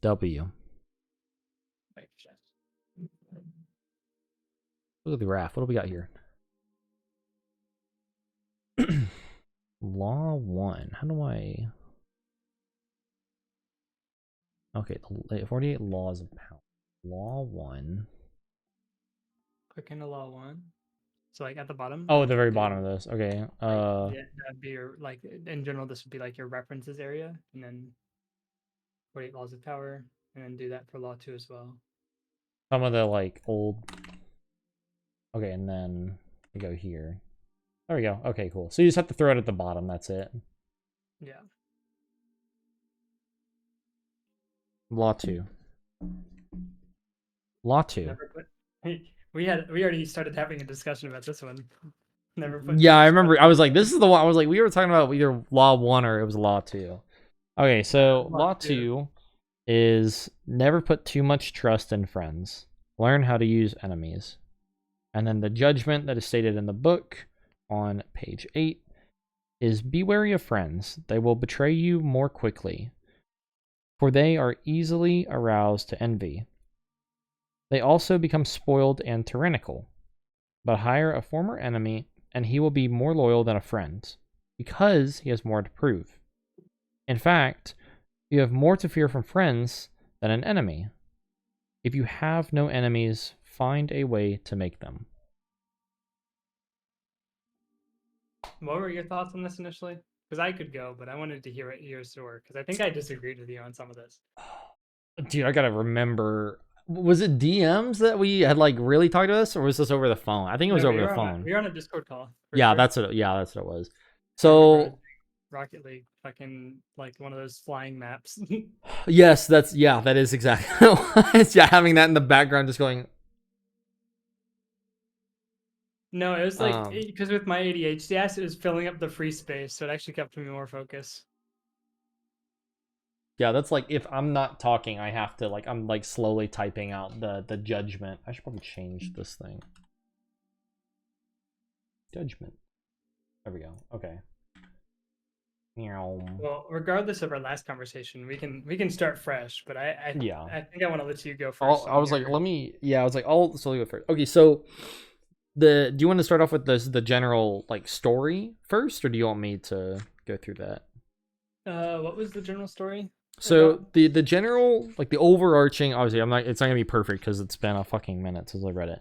W. Like, Look at the graph. What do we got here? Law 1. How do I... Okay, the 48 laws of power. Law 1. click into law one. So like at the bottom. Oh, at the very bottom of this. Okay. Like yeah, that'd be your like in general. This would be like your references area, and then 48 laws of power, and then do that for law two as well. Some of the like old. Okay, and then we go here. There we go. Okay, cool. So you just have to throw it at the bottom. That's it. Yeah. Law 2. Law 2. Never put. We already started having a discussion about this one. Never put. Yeah, I remember. I was like, this is the one. I was like, we were talking about either Law 1 or it was Law 2. Okay, so Law 2 is never put too much trust in friends. Learn how to use enemies. And then the judgment that is stated in the book on page 8 is be wary of friends. They will betray you more quickly, for they are easily aroused to envy. They also become spoiled and tyrannical. But hire a former enemy, and he will be more loyal than a friend, because he has more to prove. In fact, you have more to fear from friends than an enemy. If you have no enemies, find a way to make them. What were your thoughts on this initially? Because I could go, but I wanted to hear yours were. Because I think I disagreed with you on some of this. Dude, I gotta remember. Was it DMs that we had like really talked to us, or was this over the phone? I think it was No, over the phone. We were on a Discord call. Yeah, Sure. that's what. Yeah, that's what it was. I remember So Rocket League, fucking like one of those flying maps. yes, that is exactly what it was. Yeah, having that in the background, just going. No, it was like because with my ADHD, it was filling up the free space, so it actually kept me more focused. Yeah, that's like if I'm not talking, I have to like I'm like slowly typing out the judgment. I should probably change this thing. Judgment. There we go. Okay. Well, regardless of our last conversation, we can start fresh. But Yeah. I think I want to let you go first. I was like, let me. Yeah, I was like, I'll slowly go first. Okay, so do you want to start off with the general like story first, or do you want me to go through that? What was the general story? So the general like the overarching, obviously it's not gonna be perfect because it's been a fucking minute since I read it.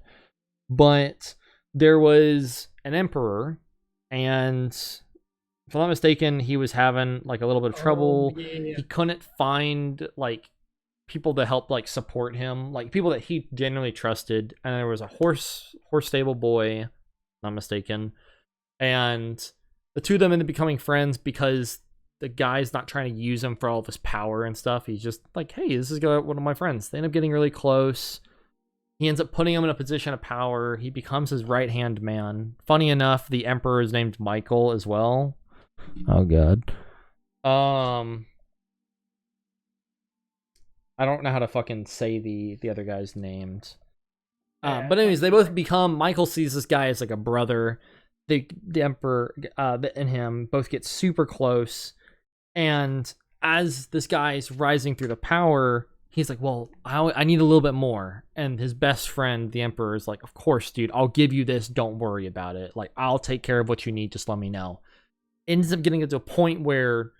But there was an emperor, and if I'm not mistaken, he was having like a little bit of trouble. Yeah. He couldn't find like people to help like support him, like people that he genuinely trusted. And there was a horse stable boy, not mistaken, and the two of them ended up becoming friends because the guy's not trying to use him for all of his power and stuff. He's just like, hey, this is one of my friends. They end up getting really close. He ends up putting him in a position of power. He becomes his right-hand man. Funny enough, the emperor is named Michael as well. Oh god. I don't know how to fucking say the other guy's names. But anyways, they both become. Michael sees this guy as like a brother. The emperor and him both get super close, and as this guy's rising through the power, he's like, well, I need a little bit more. And his best friend, the emperor, is like, of course, dude, I'll give you this. Don't worry about it. Like, I'll take care of what you need. Just let me know. Ends up getting to a point where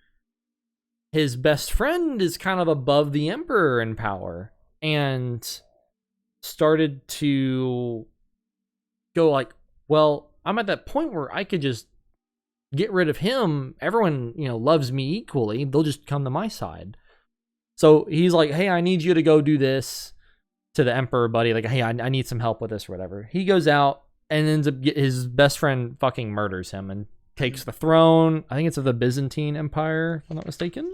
his best friend is kind of above the emperor in power and started to go like, well, I'm at that point where I could just get rid of him. Everyone, loves me equally. They'll just come to my side. So he's like, hey, I need you to go do this to the emperor, buddy. Like, hey, I need some help with this or whatever. He goes out and ends up his best friend fucking murders him and takes the throne. I think it's of the Byzantine Empire, if I'm not mistaken.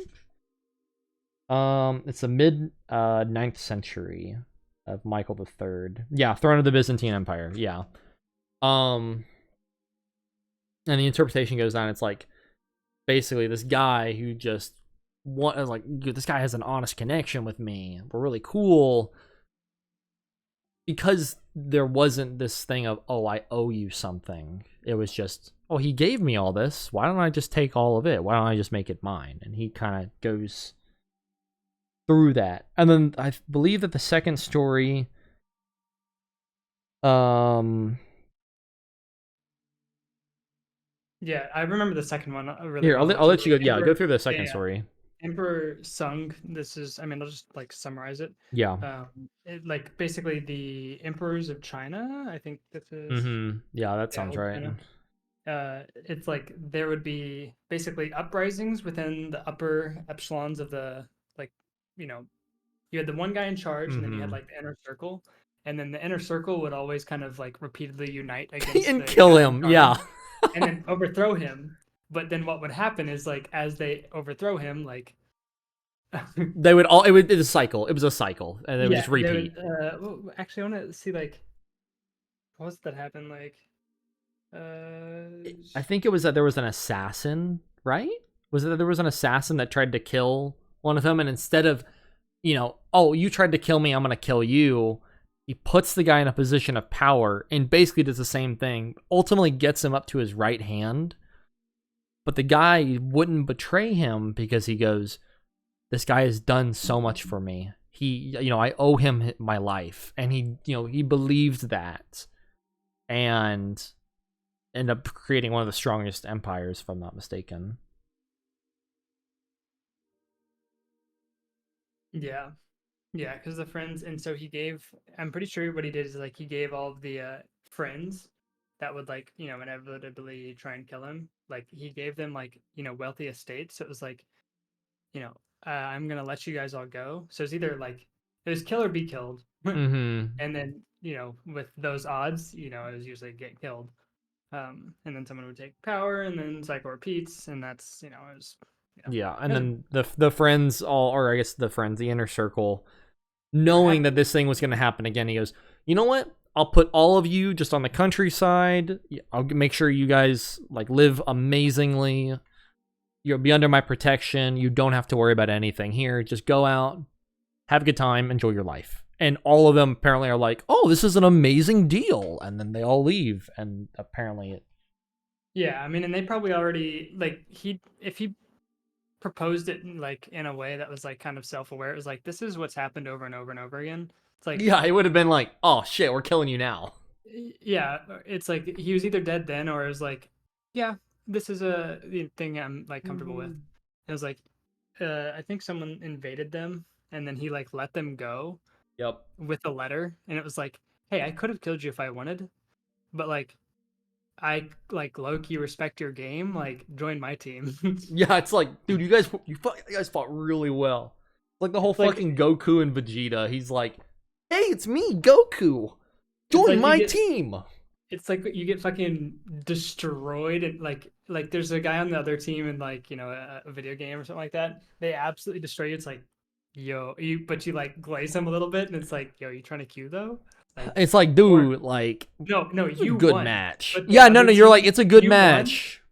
It's the mid 9th century of Michael III. Yeah, throne of the Byzantine Empire. Yeah. And the interpretation goes down. It's like basically this guy who just this guy has an honest connection with me. We're really cool. Because there wasn't this thing of, oh, I owe you something. It was just, oh, he gave me all this. Why don't I just take all of it? Why don't I just make it mine? And he kind of goes through that. And then I believe that the second story, Yeah, I remember the second one really here, well. I'll Which is let you go. Yeah, go Emperor, through the yeah, second yeah, story. Emperor Sung. This is, I mean, I'll just like summarize it. Yeah. Like basically the emperors of China. I think this is, Yeah, that yeah, sounds old right. China. It's like there would be basically uprisings within the upper echelons of the, like, you know, you had the one guy in charge, and then you had like the inner circle, and then the inner circle would always kind of like repeatedly unite against And the kill guy in him. charge, Yeah. and then overthrow him. But then what would happen is like as they overthrow him, like They would all. It's a cycle. It was a cycle, and it would just yeah, they repeat. would. Well, actually, I want to see like what was that happen like. I think it was that there was an assassin, right? Was it that there was an assassin that tried to kill one of them, and instead of, oh, you tried to kill me, I'm gonna kill you. He puts the guy in a position of power and basically does the same thing. Ultimately, gets him up to his right hand, but the guy wouldn't betray him because he goes, "This guy has done so much for me. I owe him my life," and he believed that, and end up creating one of the strongest empires, if I'm not mistaken. Yeah, yeah, because the friends, and so he gave. I'm pretty sure what he did is like he gave all of the friends that would like inevitably try and kill him. Like he gave them like wealthy estates. So it was like I'm gonna let you guys all go. So it's either like it was kill or be killed, Mm-hmm. and then with those odds, it was usually get killed. And then someone would take power, and then cycle repeats, and that's it was. Yeah, and It was, then the friends all, or I guess the inner circle, knowing that this thing was going to happen again, he goes, you know what? I'll put all of you just on the countryside. I'll make sure you guys like live amazingly. You'll be under my protection. You don't have to worry about anything here. Just go out, have a good time, enjoy your life. And all of them apparently are like, oh, this is an amazing deal. And then they all leave. And apparently yeah, I mean, and they probably already like if he proposed it like in a way that was like kind of self-aware. It was like this is what's happened over and over and over again. It's like yeah, it would have been like, oh shit, we're killing you now. yeah, it's like he was either dead then or it was like, yeah, this is a thing I'm like comfortable with. It was like, I think someone invaded them and then he like let them go. Yep. With a letter, and it was like, hey, I could have killed you if I wanted, but like I like low-key respect your game. Like, join my team. Yeah, it's like, dude, you guys fought really well. Like the whole fucking Goku and Vegeta. He's like, hey, it's me, Goku. Join my team. It's like you get fucking destroyed, and like there's a guy on the other team in like a video game or something like that. They absolutely destroy you. It's like, yo, but you like glaze them a little bit, and it's like, yo, you trying to queue though? Like, it's like, dude, like, no, you good won, match. Yeah, no, you're like, it's a good match. Won.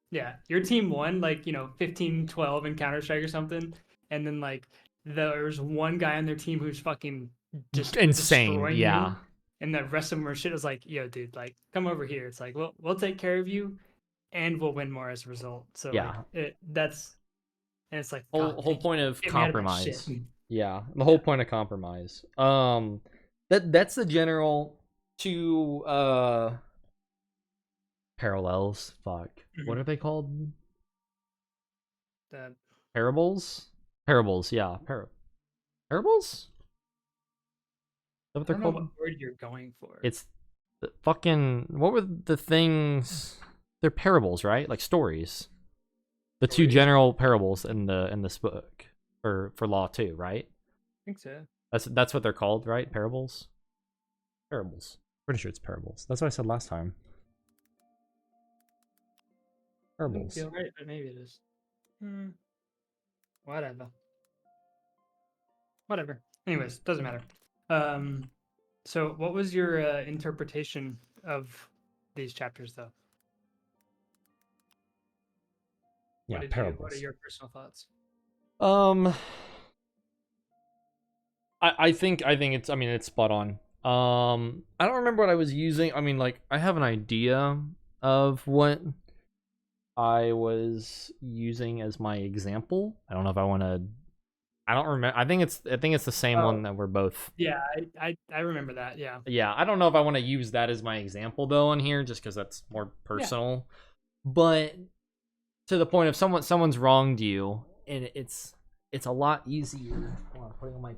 Yeah, your team won like 15-12 in Counter-Strike or something, and then like there's one guy on their team who's fucking just insane. Yeah. you, and the rest of them are shit. Is like, yo, dude, like, come over here. It's like, we'll take care of you, and we'll win more as a result. So yeah, like, and it's like whole point of compromise. Yeah, the whole point of compromise. That's the general two parallels. Fuck, what are they called? Parables. Parables. Yeah, parables. Is that what they're called? What word you're going for? It's the fucking. What were the things? They're parables, right? Like stories. The two general parables in this book for Law 2, right? I think so. That's what they're called, right? Parables. Parables. Pretty sure it's parables. That's what I said last time. Parables. I don't feel right, but maybe it is. Whatever. Anyways, doesn't matter. So what was your interpretation of these chapters, though? Yeah, parables. What are your personal thoughts? I think it's, I mean, it's spot on. I don't remember what I was using. I mean, like, I have an idea of what I was using as my example. I don't know if I want to I don't remember. I think it's the same one that we're both. Yeah, I remember that. Yeah. Yeah, I don't know if I want to use that as my example though in here, just because that's more personal. But to the point of someone's wronged you, and it's a lot easier. Hold on, putting on my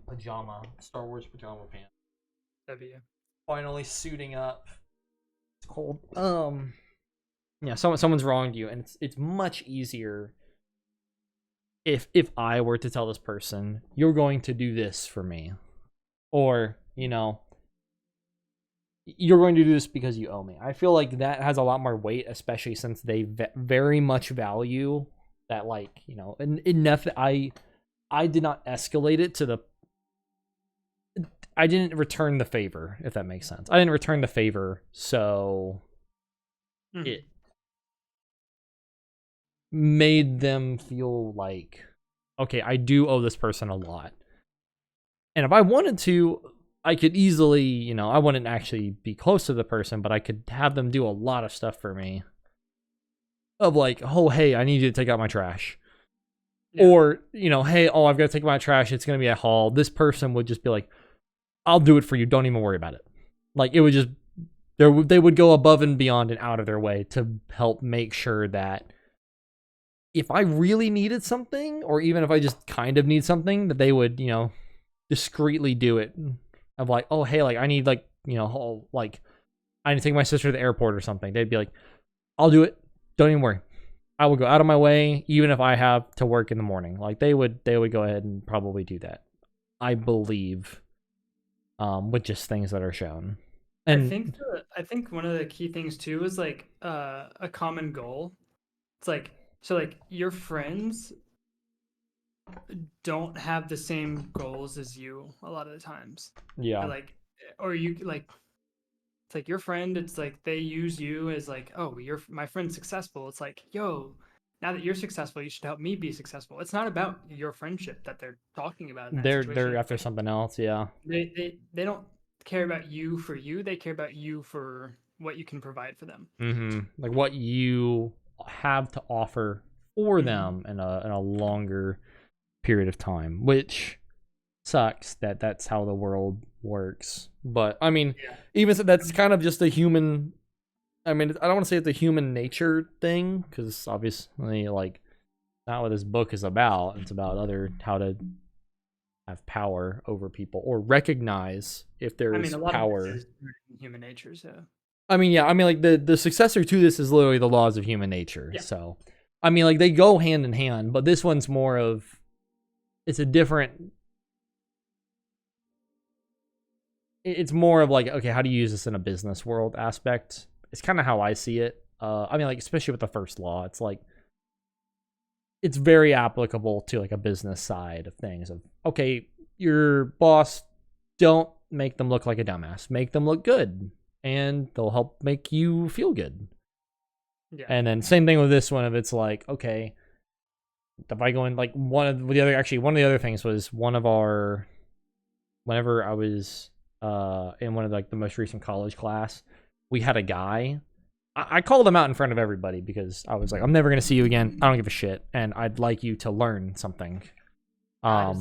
Star Wars pajama pants. W. Finally suiting up. It's cold. Yeah, someone's wronged you, and it's much easier if I were to tell this person, you're going to do this for me, or you're going to do this because you owe me. I feel like that has a lot more weight, especially since they very much value that, like, enough. I did not escalate it to the. I didn't return the favor, if that makes sense. I didn't return the favor, so it made them feel like, okay, I do owe this person a lot. And if I wanted to, I could easily, I wouldn't actually be close to the person, but I could have them do a lot of stuff for me. Of like, oh, hey, I need you to take out my trash. Yeah. Or, hey, I've got to take out my trash. It's going to be a haul. This person would just be like, I'll do it for you. Don't even worry about it. Like, it would just, they would go above and beyond and out of their way to help make sure that if I really needed something, or even if I just kind of need something, that they would, discreetly do it. Of like, oh, hey, like, I need, like, like, I need to take my sister to the airport or something. They'd be like, I'll do it. Don't even worry. I will go out of my way, even if I have to work in the morning. Like, they would go ahead and probably do that, I believe, with just things that are shown. And I think one of the key things too is like a common goal. It's like, so like your friends don't have the same goals as you a lot of the times. Yeah. Or you like, it's like your friend, it's like they use you as like, oh, my friend's successful. It's like, yo, now that you're successful, you should help me be successful. It's not about your friendship that they're talking about. They're after something else. Yeah. They don't care about you for you. They care about you for what you can provide for them. Mm-hmm. Like what you have to offer for them in a longer period of time, which sucks that's how the world works. But I mean, even so, that's kind of just a human. I mean, I don't want to say it's a human nature thing, because obviously, like, not what this book is about. It's about how to have power over people or recognize if there is power. Of this is human nature, so. I mean, yeah. I mean, like the successor to this is literally the laws of human nature. Yeah. So, I mean, like they go hand in hand, but this one's more of. It's a different. It's more of like, okay, how do you use this in a business world aspect? It's kind of how I see it. I mean, like, especially with the first law, it's like, it's very applicable to like a business side of things. Of, okay, your boss, don't make them look like a dumbass. Make them look good, and they'll help make you feel good. Yeah. And then same thing with this one. If it's like, okay, if I go in, like one of the other things was whenever I was in one of like the most recent college class, we had a guy. I called him out in front of everybody because I was like, I'm never going to see you again. I don't give a shit. And I'd like you to learn something. Got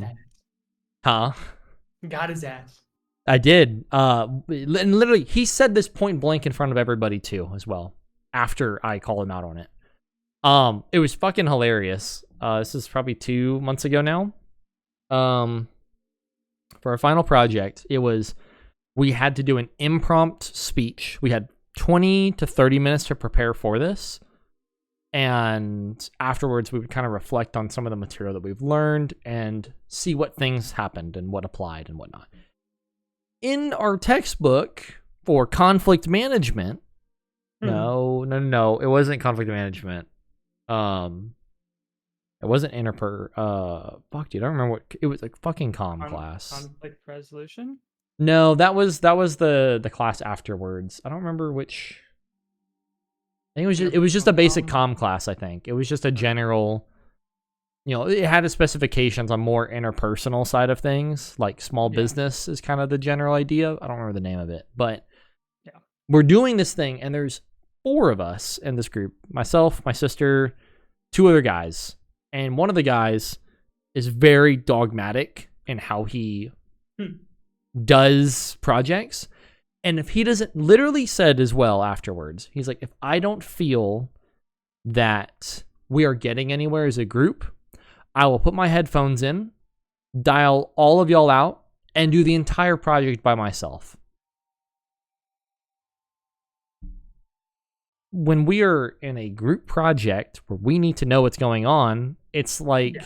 his ass. I did. And literally, he said this point blank in front of everybody too, as well, after I called him out on it. It was fucking hilarious. This is probably 2 months ago now. For our final project, we had to do an impromptu speech. We had 20 to 30 minutes to prepare for this. And afterwards, we would kind of reflect on some of the material that we've learned and see what things happened and what applied and whatnot. In our textbook for conflict management, no, it wasn't conflict management. It wasn't fuck, dude, I don't remember what it was. Like fucking class. Conflict resolution. No, that was the class afterwards. I don't remember which. I think it was just a basic comm class. I think it was just a general. It had its specifications on more interpersonal side of things, like small business is kind of the general idea. I don't remember the name of it, but we're doing this thing, and there's 4 of us in this group: myself, my sister, 2 other guys, and one of the guys is very dogmatic in how he does projects. And if he doesn't, literally said as well afterwards, he's like, if I don't feel that we are getting anywhere as a group, I will put my headphones in, dial all of y'all out, and do the entire project by myself. When we are in a group project where we need to know what's going on, it's like,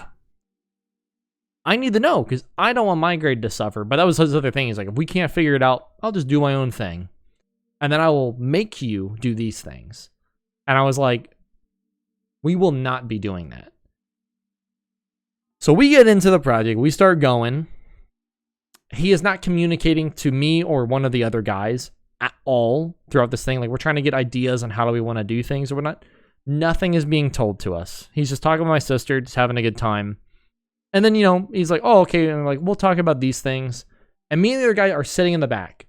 I need to know because I don't want my grade to suffer. But that was his other thing. He's like, if we can't figure it out, I'll just do my own thing. And then I will make you do these things. And I was like, we will not be doing that. So we get into the project. We start going. He is not communicating to me or one of the other guys at all throughout this thing. Like, we're trying to get ideas on how do we want to do things or whatnot. Nothing is being told to us. He's just talking to my sister, just having a good time. And then, he's like, oh, okay. And I'm like, we'll talk about these things. And me and the other guy are sitting in the back.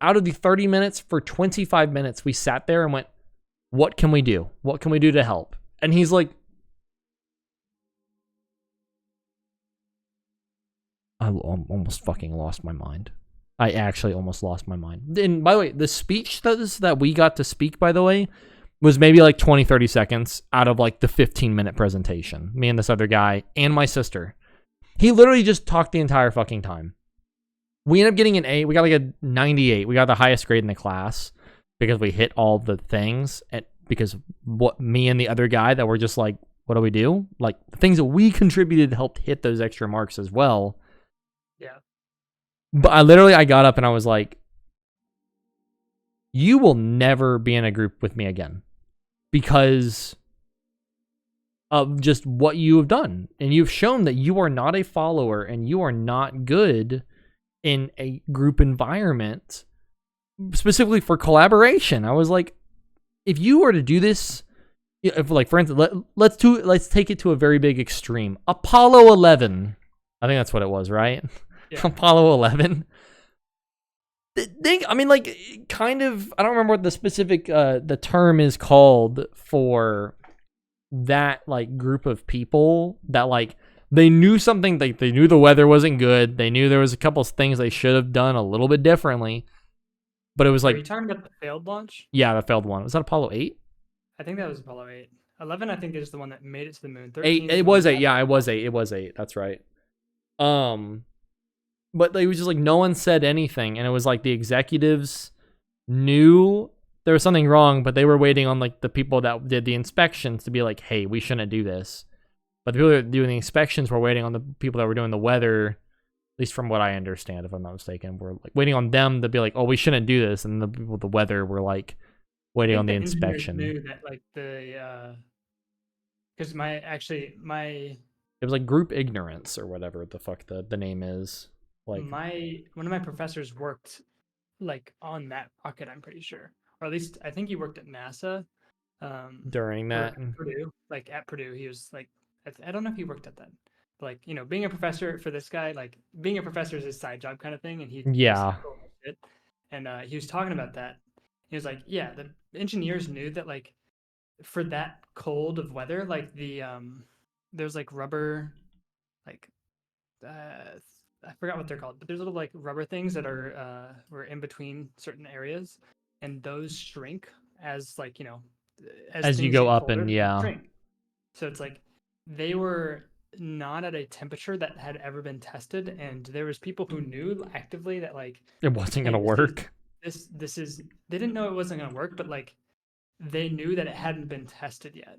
Out of the 30 minutes, for 25 minutes, we sat there and went, what can we do? What can we do to help? And he's like, I almost fucking lost my mind. I actually almost lost my mind. And by the way, the speech that we got to speak, by the way, was maybe like 20, 30 seconds out of like the 15-minute presentation. Me and this other guy and my sister. He literally just talked the entire fucking time. We ended up getting an A. We got like a 98. We got the highest grade in the class because we hit all the things. Because what me and the other guy that were just like, what do we do? Like, the things that we contributed helped hit those extra marks as well. Yeah. But I got up and I was like, you will never be in a group with me again because of just what you have done. And you've shown that you are not a follower and you are not good in a group environment, specifically for collaboration. I was like, if you were to do this, if like, for instance, let's take it to a very big extreme. Apollo 11. I think that's what it was, right? Yeah. Apollo 11. I mean, like, kind of, I don't remember what the specific, the term is called for that, like, group of people that, like, they knew something, they knew the weather wasn't good. They knew there was a couple of things they should have done a little bit differently. But it was like... Are you talking about the failed launch? Yeah, the failed one. Was that Apollo 8? I think that was Apollo 8. 11, I think, is the one that made it to the moon. 8, it was 8. Yeah, it was 8. It was 8. That's right. But it was just like no one said anything, and it was like the executives knew there was something wrong, but they were waiting on like the people that did the inspections to be like, hey, we shouldn't do this. But the people that were doing the inspections were waiting on the people that were doing the weather, at least from what I understand, if I'm not mistaken, were like waiting on them to be like, oh, we shouldn't do this. And the people with the weather were like waiting on the inspection. Knew that, like, because it was like group ignorance or whatever the fuck the name is. Like, one of my professors worked like on that rocket, I'm pretty sure, or at least I think he worked at NASA during that. Purdue, like at Purdue, he was like, I don't know if he worked at that, but like, being a professor for this guy, like being a professor is his side job kind of thing, and he he was talking about that. He was like, yeah, the engineers knew that, like, for that cold of weather, like there's like rubber, like I forgot what they're called, but there's little like rubber things that were in between certain areas, and those shrink as, like, as you go up, and shrink. So it's like they were not at a temperature that had ever been tested, and there was people who knew actively that, like, it wasn't gonna work. This is they didn't know it wasn't gonna work, but like they knew that it hadn't been tested yet.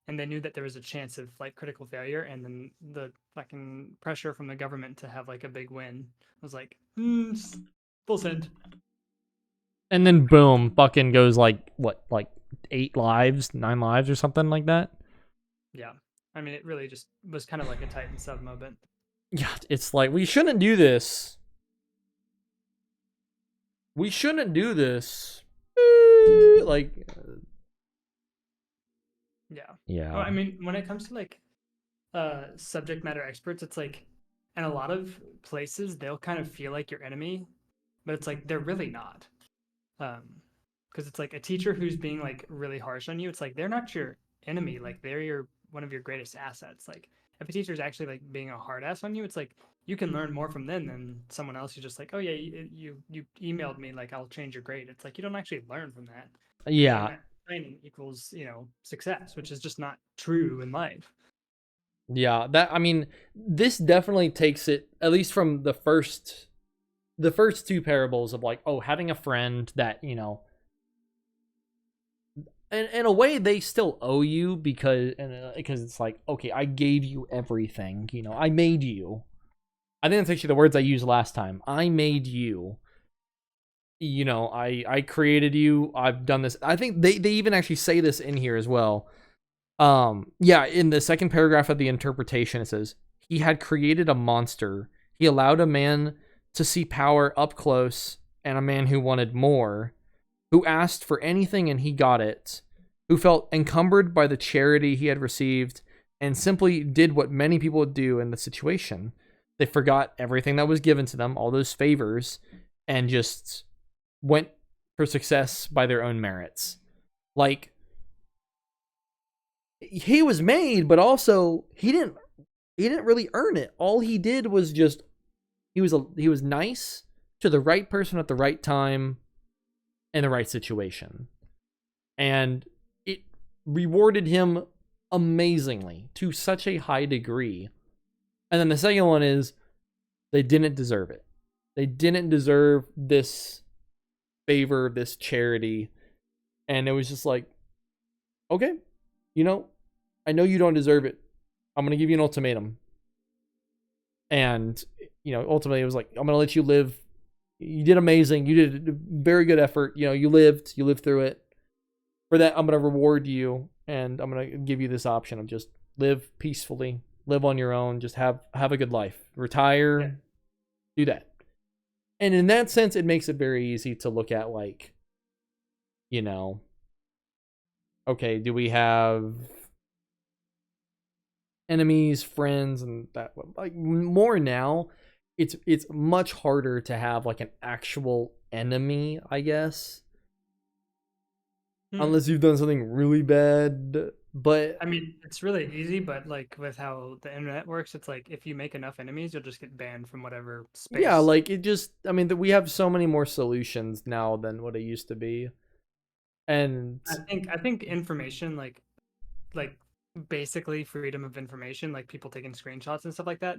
And they knew that there was a chance of like critical failure, and then the fucking pressure from the government to have like a big win was like, full send. And then boom, fucking goes like what, like 9 lives or something like that. Yeah, I mean, it really just was kind of like a Titan sub moment. Yeah, it's like, we shouldn't do this. We shouldn't do this. Like. Yeah. Well, I mean, when it comes to like subject matter experts, it's like, in a lot of places they'll kind of feel like your enemy, but it's like they're really not. Because it's like a teacher who's being like really harsh on you, it's like they're not your enemy, like they're one of your greatest assets. Like, if a teacher's actually like being a hard ass on you, it's like you can learn more from them than someone else who's just like, oh yeah, you emailed me, like I'll change your grade. It's like you don't actually learn from that. You know, Yeah, and that training equals, success, which is just not true in life. yeah. That I mean, this definitely takes it at least from the first two parables of like, oh, having a friend that in a way they still owe you because it's like, okay, I gave you everything, I made you. I think that's actually the words I used last time. I made you. I created you. I've done this. I think they even actually say this in here as well. Yeah, in the second paragraph of the interpretation, it says he had created a monster. He allowed a man to see power up close and a man who wanted more, who asked for anything and he got it, who felt encumbered by the charity he had received and simply did what many people would do in the situation. They forgot everything that was given to them, all those favors, and just went for success by their own merits. Like, he was made, but also he didn't really earn it. All he did was just he was nice to the right person at the right time in the right situation. And it rewarded him amazingly to such a high degree. And then the second one is they didn't deserve it. They didn't deserve this favor, this charity. And it was just like, okay, I know you don't deserve it. I'm going to give you an ultimatum. And, ultimately it was like, I'm going to let you live. You did amazing. You did a very good effort. You lived through it. For that, I'm going to reward you. And I'm going to give you this option of just live peacefully, live on your own, just have a good life, retire, Yeah. do that. And in that sense, it makes it very easy to look at, like, okay, do we have enemies, friends, and that? Like, more now, it's much harder to have like an actual enemy, I guess, Hmm. unless you've done something really bad. But I mean, it's really easy, but like with how the internet works, it's like if you make enough enemies, you'll just get banned from whatever yeah, space. like, it just, I mean, that we have so many more solutions now than what it used to be. And I think information like basically freedom of information, like people taking screenshots and stuff like that,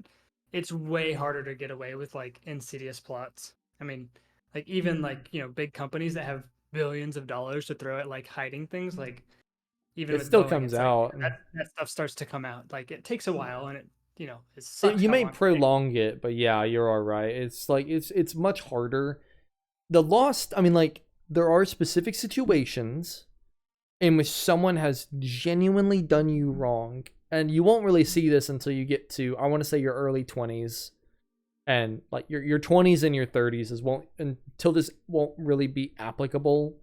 it's way harder to get away with like insidious plots. I mean, like even like, big companies that have billions of dollars to throw at like hiding things, like even it with still Boeing, comes it's like out. that stuff starts to come out. Like it takes a while and it sucks You how may long it takes. prolong it, but yeah, you're all right. It's like it's much harder. The lost, I mean, like, there are specific situations in which someone has genuinely done you wrong, and you won't really see this until you get to, I want to say, your early 20s, and like your 20s and your 30s is won't until this won't really be applicable,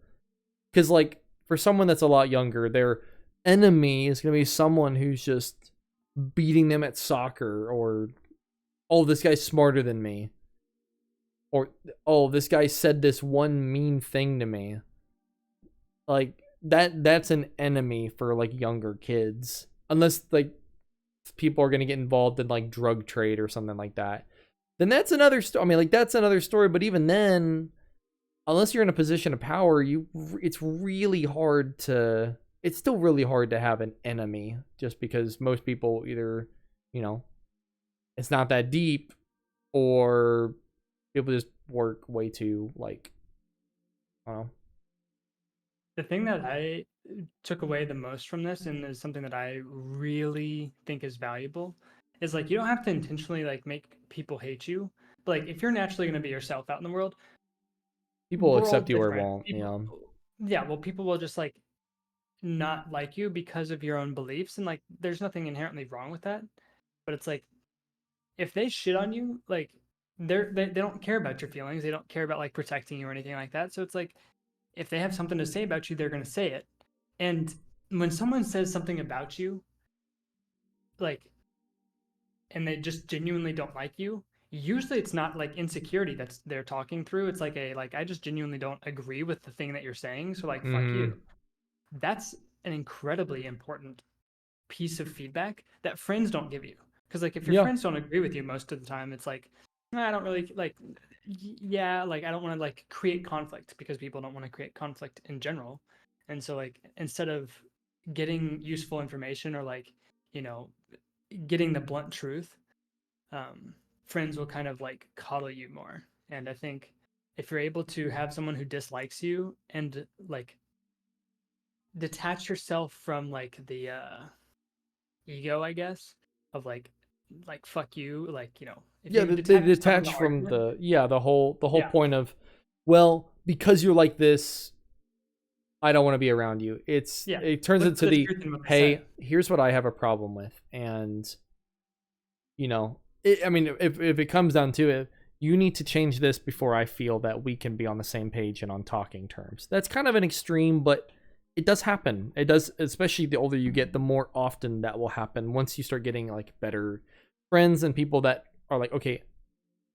because like for someone that's a lot younger, their enemy is going to be someone who's just beating them at soccer, or, oh, this guy's smarter than me, or, oh, this guy said this one mean thing to me. Like, that's an enemy for like younger kids, unless like people are going to get involved in like drug trade or something like that. Then that's another story. I mean, like, that's another story, but even then, unless you're in a position of power, it's really hard to it's still really hard to have an enemy, just because most people either, you know, it's not that deep, or people just work way too, like, I don't know. The thing that I took away the most from this and is something that I really think is valuable is like you don't have to intentionally like make people hate you. But like if you're naturally going to be yourself out in the world, People will we're all accept you or different. won't, you People, know. yeah, well, people will just like not like you because of your own beliefs, and like there's nothing inherently wrong with that. But it's like if they shit on you, like they don't care about your feelings. They don't care about like protecting you or anything like that. So it's like if they have something to say about you, they're going to say it. And when someone says something about you, like, and they just genuinely don't like you, usually it's not like insecurity that's they're talking through. It's like I just genuinely don't agree with the thing that you're saying. So like, fuck Mm-hmm. you. That's an incredibly important piece of feedback that friends don't give you. Because like if your Yeah. friends don't agree with you most of the time, it's like, "Nah, I don't really like, yeah, like I don't want to like create conflict because people don't want to create conflict in general. And so like instead of getting useful information or like, you know, getting the blunt truth, um, friends will kind of like coddle you more. And I think if you're able to have someone who dislikes you and like detach yourself from like the ego, I guess, of like fuck you, like, you know, if Yeah, you they detach yourself from the detach from argument, the whole yeah, point of, well, because you're like this, I don't want to be around you. yeah, It turns look for into the the, truth in what they say. hey, here's what I have a problem with, and I mean, if it comes down to it, you need to change this before I feel that we can be on the same page and on talking terms. That's kind of an extreme, but it does happen. It does, especially the older you get, the more often that will happen. Once you start getting like better friends and people that are like, okay,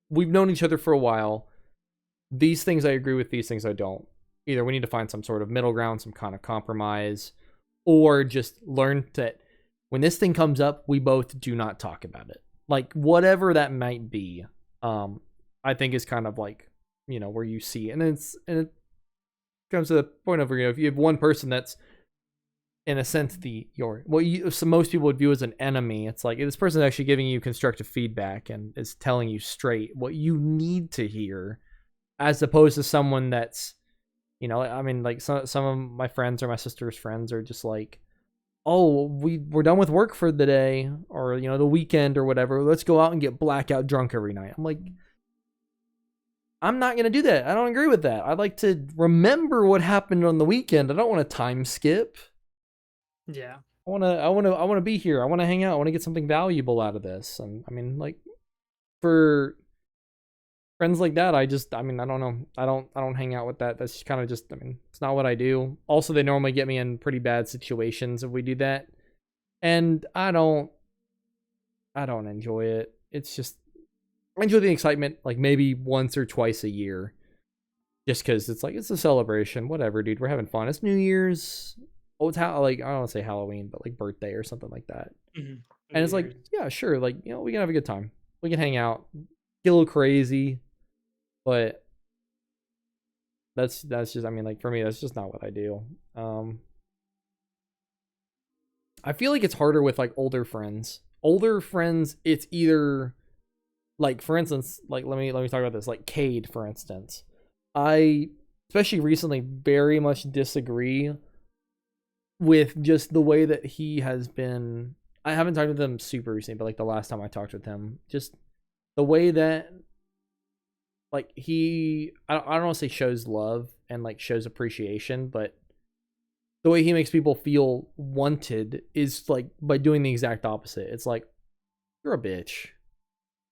we've known each other for a while. These things I agree with, these things I don't. Either we need to find some sort of middle ground, some kind of compromise, or just learn that when this thing comes up, we both do not talk about it. Like whatever that might be, I think is kind of like, where you see, and it comes to the point of, if you have one person that's in a sense so most people would view as an enemy. It's like this person is actually giving you constructive feedback and is telling you straight what you need to hear, as opposed to someone that's, I mean, like some of my friends or my sister's friends are just like, oh, we're done with work for the day, or the weekend or whatever, let's go out and get blackout drunk every night. I'm like, I'm not gonna do that. I don't agree with that. I'd like to remember what happened on the weekend. I don't want to time skip. Yeah. I wanna be here. I wanna hang out. I wanna get something valuable out of this. And I mean, like, for friends like that, I mean, I don't know. I don't hang out with that. That's kind of just, I mean, it's not what I do. Also, they normally get me in pretty bad situations if we do that. And I don't enjoy it. It's just, I enjoy the excitement like maybe once or twice a year. Just because it's like, it's a celebration. Whatever, dude. We're having fun. It's New Year's. Oh, it's like, I don't want to say Halloween, but like birthday or something like that. Mm-hmm. And New it's like, Year's. yeah, sure. Like, we can have a good time. We can hang out, get a little crazy. But that's just, I mean, like, for me, that's just not what I do. I feel like it's harder with like older friends. Older friends, it's either like, for instance, like, let me talk about this. Like Cade, for instance. I, especially recently, very much disagree with just the way that he has been. I haven't talked with him super recently, but like the last time I talked with him, just the way that, like, I don't want to say shows love and like shows appreciation, but the way he makes people feel wanted is like by doing the exact opposite. It's like, you're a bitch.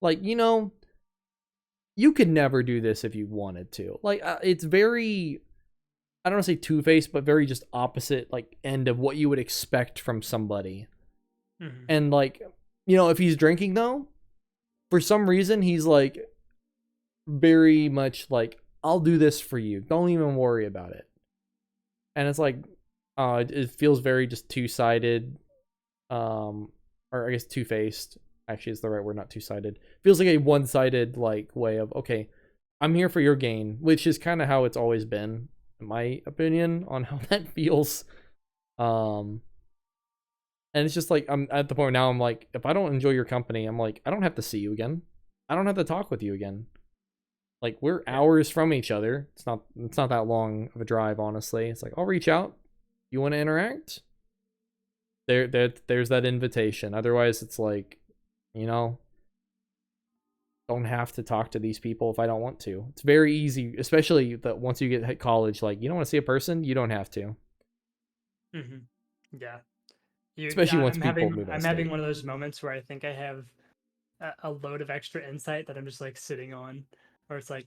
Like, you could never do this if you wanted to. Like, it's very, I don't want to say two-faced, but very just opposite, like, end of what you would expect from somebody. Mm-hmm. And like, if he's drinking though, for some reason he's like very much like, I'll do this for you. Don't even worry about it. And it's like, it feels very just two-sided, or I guess two-faced. Actually, is the right word, not two-sided. Feels like a one-sided like way of, okay, I'm here for your gain, which is kind of how it's always been, in my opinion, on how that feels. And it's just like, I'm at the point now, I'm like, if I don't enjoy your company, I'm like, I don't have to see you again. I don't have to talk with you again. Like, we're hours from each other. It's not that long of a drive, honestly. It's like, I'll reach out. You want to interact? There's that invitation. Otherwise, it's like, don't have to talk to these people if I don't want to. It's very easy, especially that once you get hit college, like, you don't want to see a person, you don't have to. Mm-hmm. Yeah. Especially once I'm people having move out of I'm having state. one of those moments where I think I have a load of extra insight that I'm just like sitting on, where it's like,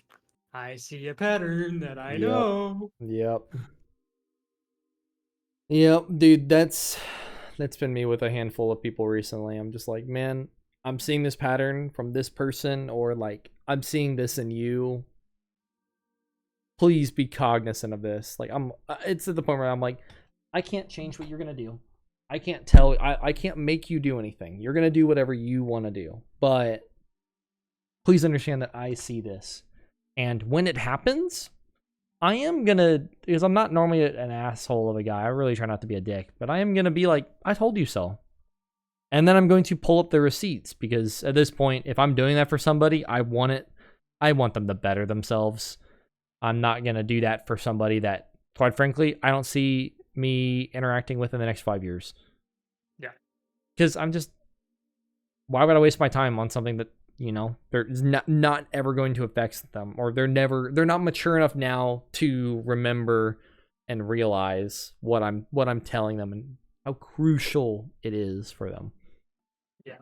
I see a pattern that I Yep. know. Yep. Yep, dude, that's been me with a handful of people recently. I'm just like, man, I'm seeing this pattern from this person, or like, I'm seeing this in you. Please be cognizant of this. Like, it's at the point where I'm like, I can't change what you're gonna do. I can't tell. I can't make you do anything. You're gonna do whatever you want to do. But please understand that I see this, and when it happens, I am gonna, because I'm not normally an asshole of a guy. I really try not to be a dick, but I am gonna be like, I told you so. And then I'm going to pull up the receipts, because at this point, if I'm doing that for somebody, I want them to better themselves. I'm not going to do that for somebody that, quite frankly, I don't see me interacting with in the next 5 years. Yeah. Because why would I waste my time on something that, they're not ever going to affect them, or they're not mature enough now to remember and realize what I'm telling them and how crucial it is for them. Yeah.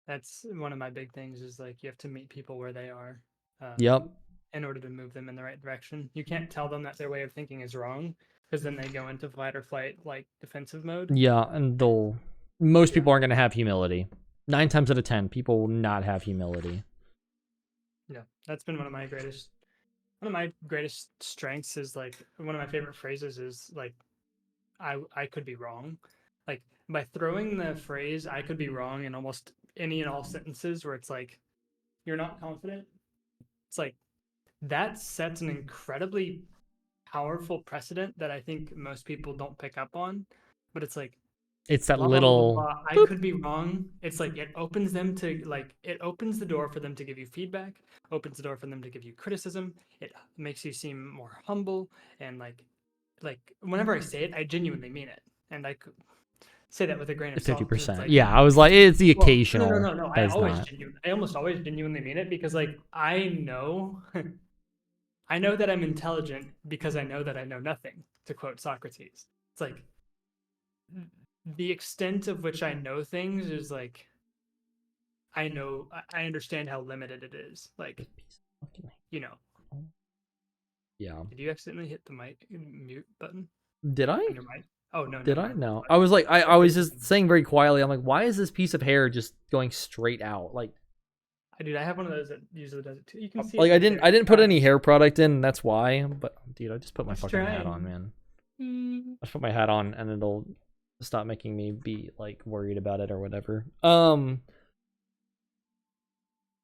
That's one of my big things, is like, you have to meet people where they are. Yep. In order to move them in the right direction. You can't tell them that their way of thinking is wrong, because then they go into fight or flight, like defensive mode. Yeah, and most people aren't going to have humility. 9 times out of 10, people will not have humility. Yeah, that's been one of my greatest strengths. Is like, one of my favorite phrases is like, I could be wrong. Like, by throwing the phrase "I could be wrong" in almost any and all sentences where it's like, you're not confident, it's like, that sets an incredibly powerful precedent that I think most people don't pick up on. But it's like, it's that blah, little blah, blah, blah, I could be wrong. It's like, it opens them to, like, it opens the door for them to give you feedback, opens the door for them to give you criticism. It makes you seem more humble, and like whenever I say it, I genuinely mean it. And I could say that with a grain of salt. 50%. Like, yeah, I was like, it's the occasional. No. I almost always genuinely mean it, because like, I know I know that I'm intelligent because I know that I know nothing, to quote Socrates. It's like, the extent of which I know things is like, I understand how limited it is. Like, Yeah. Did you accidentally hit the mute button? Did I? On your mic? Oh, no. Did I? No. I was like, I was just saying very quietly, I'm like, why is this piece of hair just going straight out? Like, Dude, I have one of those that usually does it too. You can see. Like, I didn't put any hair product in, that's why. But dude, I just put my fucking hat on, man. I just put my hat on, and it'll stop making me be like worried about it or whatever.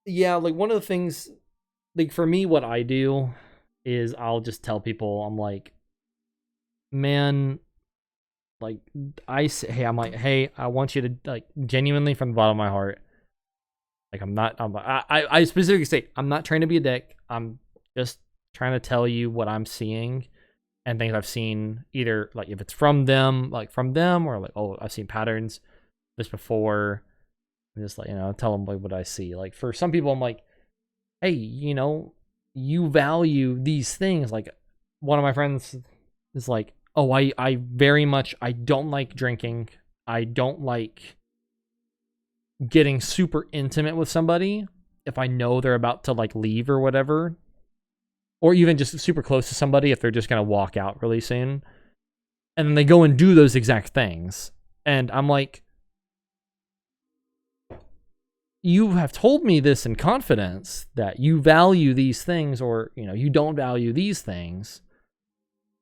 Yeah, like, one of the things, like, for me, what I do is I'll just tell people, I'm like, man, like, I'm like, hey, I want you to, like, genuinely from the bottom of my heart, like, I specifically say, I'm not trying to be a dick. I'm just trying to tell you what I'm seeing and things I've seen, either like if it's from them, or like, oh, I've seen patterns this before. I'm just like, tell them like what I see. Like, for some people, I'm like, hey, you value these things. Like, one of my friends is like, oh, I very much, I don't like drinking. I don't like getting super intimate with somebody if I know they're about to like leave or whatever, or even just super close to somebody if they're just gonna walk out really soon, and then they go and do those exact things, and I'm like, you have told me this in confidence that you value these things, or you don't value these things,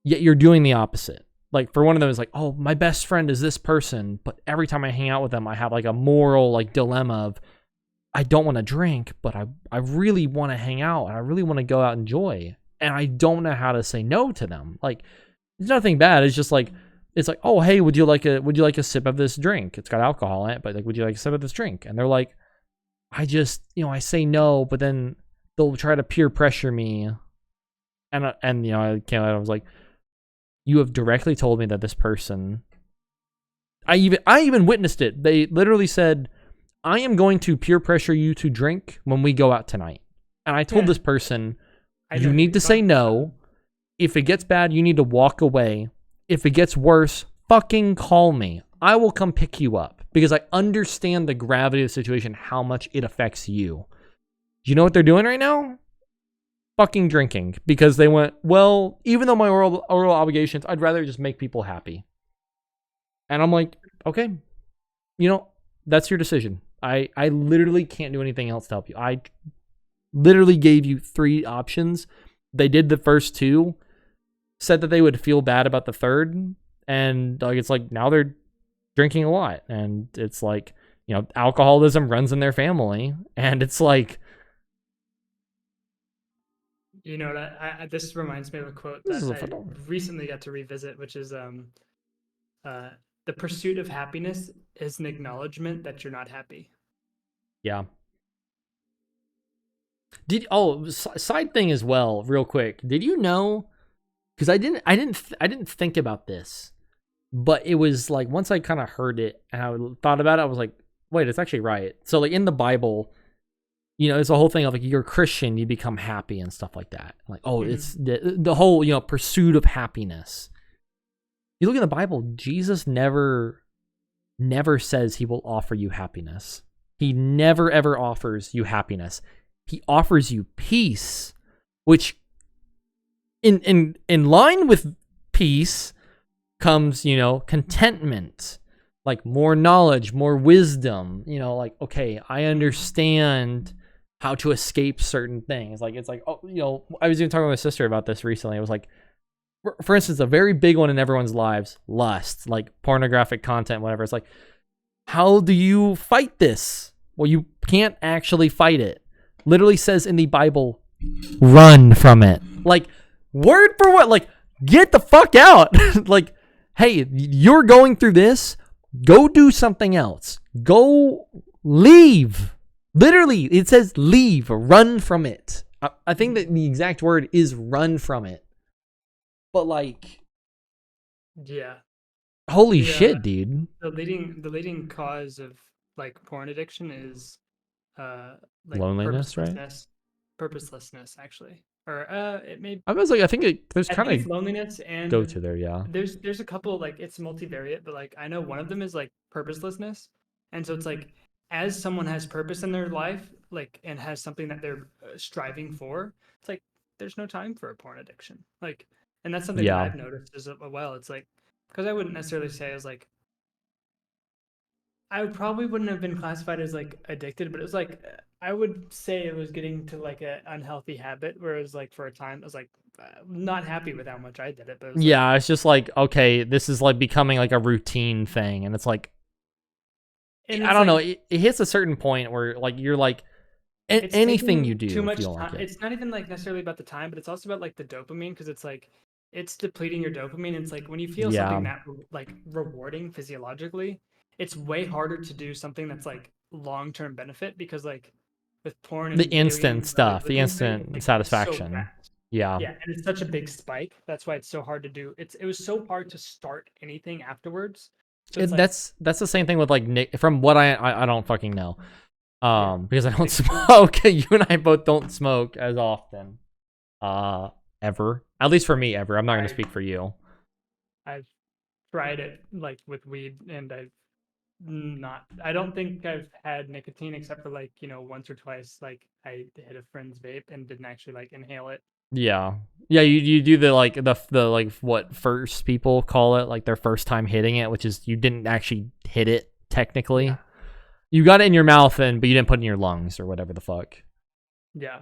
yet you're doing the opposite. Like, for one of them, it's like, oh, my best friend is this person, but every time I hang out with them, I have like a moral like dilemma of, I don't want to drink, but I really want to hang out, and I really want to go out and enjoy, and I don't know how to say no to them. Like, it's nothing bad. It's just like, it's like, oh, hey, would you like a sip of this drink? It's got alcohol in it, but like, would you like a sip of this drink? And they're like, I just, I say no, but then they'll try to peer pressure me, and I came out, I was like, you have directly told me that this person, I even witnessed it. They literally said, I am going to peer pressure you to drink when we go out tonight. And I told this person, you need to say no. If it gets bad, you need to walk away. If it gets worse, fucking call me. I will come pick you up, because I understand the gravity of the situation, how much it affects you. You know what they're doing right now? Fucking drinking, because they went, well, even though my oral obligations, I'd rather just make people happy. And I'm like, okay, that's your decision. I literally can't do anything else to help you. I literally gave you 3 options. They did the first 2, said that they would feel bad about the third, and like, it's like, now they're drinking a lot, and it's like, you know, alcoholism runs in their family, and it's like, You know, this reminds me of a quote this that is a I phenomenon. recently got to revisit, which is uh, the pursuit of happiness is an acknowledgement that you're not happy. Yeah. Side thing as well, real quick. Did you know? Because I didn't think about this, but it was like once I kind of heard it and I thought about it, I was like, wait, it's actually right. So like in the Bible, you know, it's a whole thing of like you're a Christian, you become happy and stuff like that. Like, oh, it's the whole, you know, pursuit of happiness. You look in the Bible, Jesus never says he will offer you happiness. He never ever offers you happiness. He offers you peace, which in line with peace comes, you know, contentment, like more knowledge, more wisdom, you know, like, okay, I understand how to escape certain things. Like, it's like, oh, you know, I was even talking with my sister about this recently. It was like, for instance, a very big one in everyone's lives, lust, like pornographic content, whatever. It's like, how do you fight this? Well, you can't actually fight it. Literally says in the Bible, run from it. Like, word for word, like, get the fuck out. Like, hey, you're going through this. Go do something else. Go leave. Literally, it says leave, run from it. I think that the exact word is run from it. But like, Yeah. holy shit, dude. The leading cause of like porn addiction is like Loneliness, right? purposelessness actually. Or it may I was like, I think there's I kind think it's of loneliness and go to there, yeah. there's a couple like it's multivariate, but like I know one of them is like purposelessness. And so it's like as someone has purpose in their life, like and has something that they're striving for, it's like there's no time for a porn addiction. Like and that's something that Yeah. I've noticed as well. It's like because I wouldn't necessarily say I was like I probably wouldn't have been classified as like addicted, but it was like I would say it was getting to like an unhealthy habit. Whereas like for a time, I was like not happy with how much I did it, but it was like, Yeah, it's just like, okay, this is like becoming like a routine thing. And it's like, and I it's don't know. like It hits a certain point where like you're like, it's anything you taking do, too if you much don't like time. it. It's not even like necessarily about the time, but it's also about like the dopamine because it's like it's depleting your dopamine. And it's like when you feel Yeah. something that like rewarding physiologically, it's way harder to do something that's like long term benefit because like with porn The and video instant games, other stuff, the living things, instant like it's so satisfaction. fast. Yeah. Yeah, and it's such a big spike. That's why it's so hard to do. It was so hard to start anything afterwards. So it's like That's the same thing with like Nick, from what I don't fucking know. yeah, Because I don't Nicotine. smoke. You and I both don't smoke as often. Ever. At least for me, ever. I'm not gonna I speak for you. I've tried it like with weed and I don't think I've had nicotine except for like, you know, once or twice like I hit a friend's vape and didn't actually like inhale it. Yeah. Yeah, you do the like the like what first people call it, like their first time hitting it, which is you didn't actually hit it technically. Yeah. You got it in your mouth but you didn't put it in your lungs or whatever the fuck. Yeah.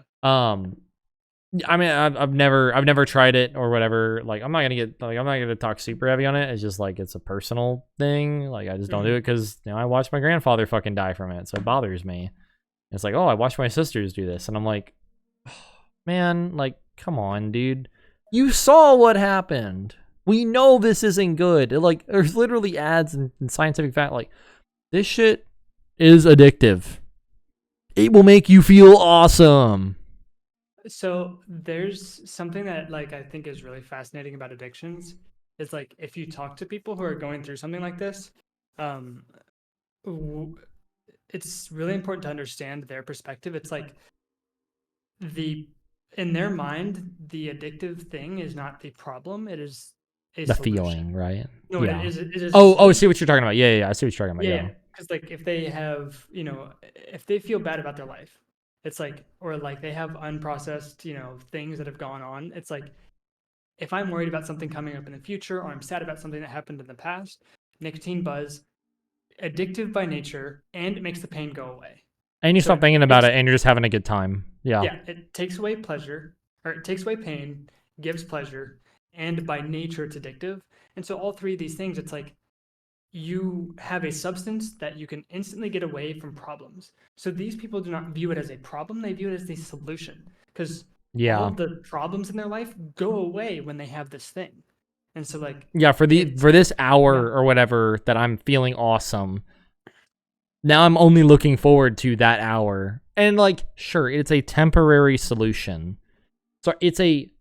I mean, I've never tried it or whatever. Like, I'm not gonna talk super heavy on it. It's just like it's a personal thing. Like, I just don't do it because I watched my grandfather fucking die from it, so it bothers me. It's like, oh, I watched my sisters do this, and I'm like, oh, man, like, come on, dude. You saw what happened. We know this isn't good. Like, there's literally ads and scientific fact. Like, this shit is addictive. It will make you feel awesome. So there's something that like I think is really fascinating about addictions is like if you talk to people who are going through something like this, um, it's really important to understand their perspective. It's like the in their mind, the addictive thing is not the problem. It is a The solution. feeling, right? No, yeah. it is I see what you're talking about. Yeah. I see what you're talking about. yeah. Yeah. Because like if they have, you know, if they feel bad about their life, it's like, or like they have unprocessed, you know, things that have gone on. It's like if I'm worried about something coming up in the future, or I'm sad about something that happened in the past, nicotine buzz, addictive by nature, and it makes the pain go away. And you So stop thinking about it, and you're just having a good time. Yeah. Yeah, it takes away pleasure, or it takes away pain, gives pleasure, and by nature it's addictive. And so all three of these things, it's like you have a substance that you can instantly get away from problems. So these people do not view it as a problem, they view it as the solution. Because all Yeah. of the problems in their life go away when they have this thing. And so like Yeah, for it's this hour yeah. or whatever that I'm feeling awesome. Now I'm only looking forward to that hour. And like, sure, it's a temporary solution. So it's a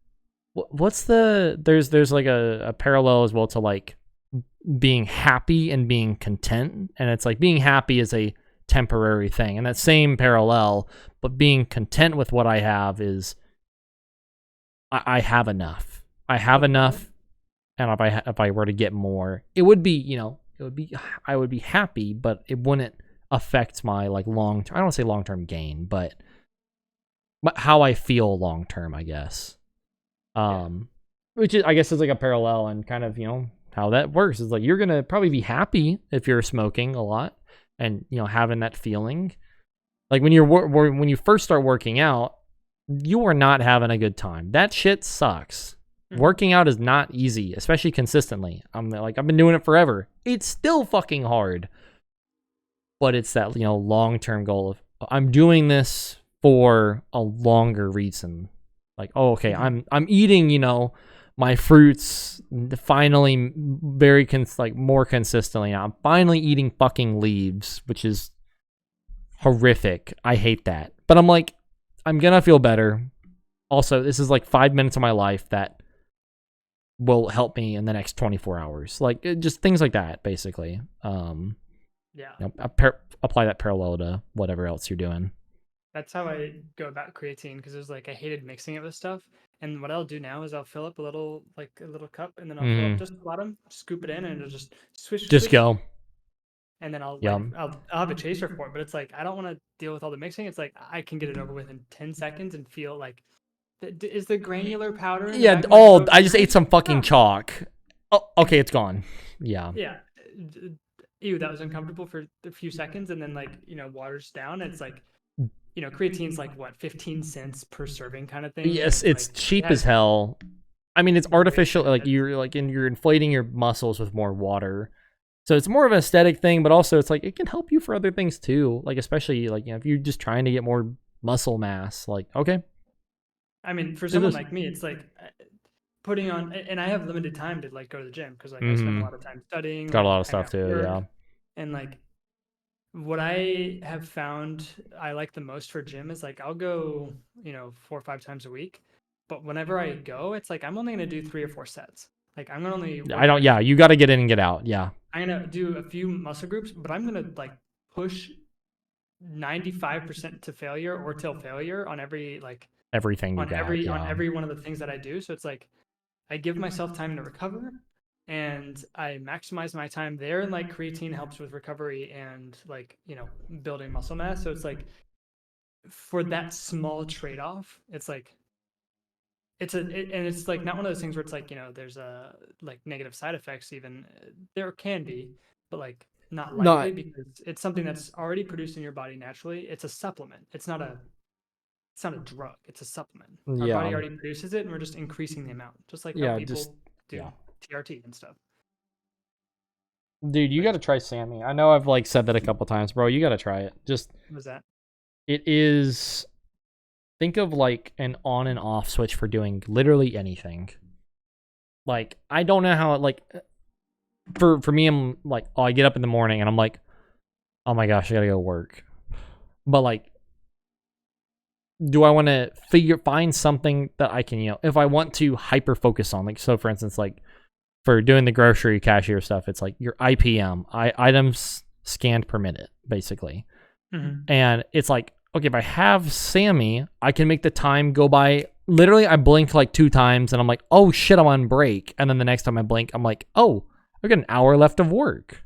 what's the there's like a parallel as well to like being happy and being content. And it's like being happy is a temporary thing. And that same parallel, but being content with what I have is I have enough. I have enough, and if I were to get more, it would be, I would be happy, but it wouldn't affect my like long term. I don't want to say long term gain, but how I feel long term, I guess. Which is, I guess, is like a parallel and kind of how that works is like you're gonna probably be happy if you're smoking a lot and having that feeling. Like when when you first start working out, you are not having a good time. That shit sucks. Working out is not easy, especially consistently. I've been doing it forever. It's still fucking hard. But it's that, long-term goal of I'm doing this for a longer reason. Like, oh, okay, I'm eating, my fruits finally more consistently now. I'm finally eating fucking leaves, which is horrific. I hate that. But I'm like, I'm gonna feel better. Also, this is like 5 minutes of my life that will help me in the next 24 hours. Like, just things like that, basically. Apply that parallel to whatever else you're doing. That's how I go about creatine, because it was like I hated mixing it with stuff. And what I'll do now is I'll fill up a little cup, and then I'll fill up just the bottom, scoop it in, and it'll just swish. Go. And then I'll have a chaser for it. But it's like I don't want to deal with all the mixing. It's like I can get it over with in 10 seconds and feel like, is the granular powder? Yeah. I just ate some fucking chalk. Oh, okay, it's gone. Yeah. Yeah. Ew, that was uncomfortable for a few seconds, and then water's down. And it's like, creatine's like what, 15 cents per serving kind of thing. Yes, it's cheap as hell. I mean, it's artificial. Like you're inflating your muscles with more water. So it's more of an aesthetic thing, but also it's like it can help you for other things too. Like especially like if you're just trying to get more muscle mass. Like okay. I mean, for someone like me, it's like putting on, and I have limited time to like go to the gym because I spend a lot of time studying. Got a lot of stuff too, yeah. And like what I have found I like the most for gym is like I'll go 4 or 5 times a week, but whenever I go, it's like I'm only gonna do 3 or 4 sets. Like I'm gonna only you got to get in and get out. Yeah, I'm gonna do a few muscle groups, but I'm gonna like push 95% to failure or till failure on everything on every one of the things that I do. So it's like I give myself time to recover, and I maximize my time there. And like creatine helps with recovery and building muscle mass. So it's like for that small trade-off, it's like and it's like not one of those things where it's like there's a like negative side effects. Even there can be, but like not likely because it's something that's already produced in your body naturally. It's a supplement. It's not a drug. It's a supplement. Our body already produces it, and we're just increasing the amount, just like how people do TRT and stuff. Dude, you got to try Sammy. I know I've like said that a couple times, bro. You got to try it. Just what was that? It is. Think of like an on and off switch for doing literally anything. Like I don't know how it like. For me, I'm like, I get up in the morning and I'm like, oh my gosh, I gotta go work. But like, do I want to find something that I can, if I want to hyper focus on, like, so for instance, like for doing the grocery cashier stuff, it's like your IPM, items scanned per minute, basically. And it's like, okay, if I have Sammy, I can make the time go by. Literally, I blink like 2 times and I'm like, oh shit, I'm on break. And then the next time I blink, I'm like, oh, I got an hour left of work.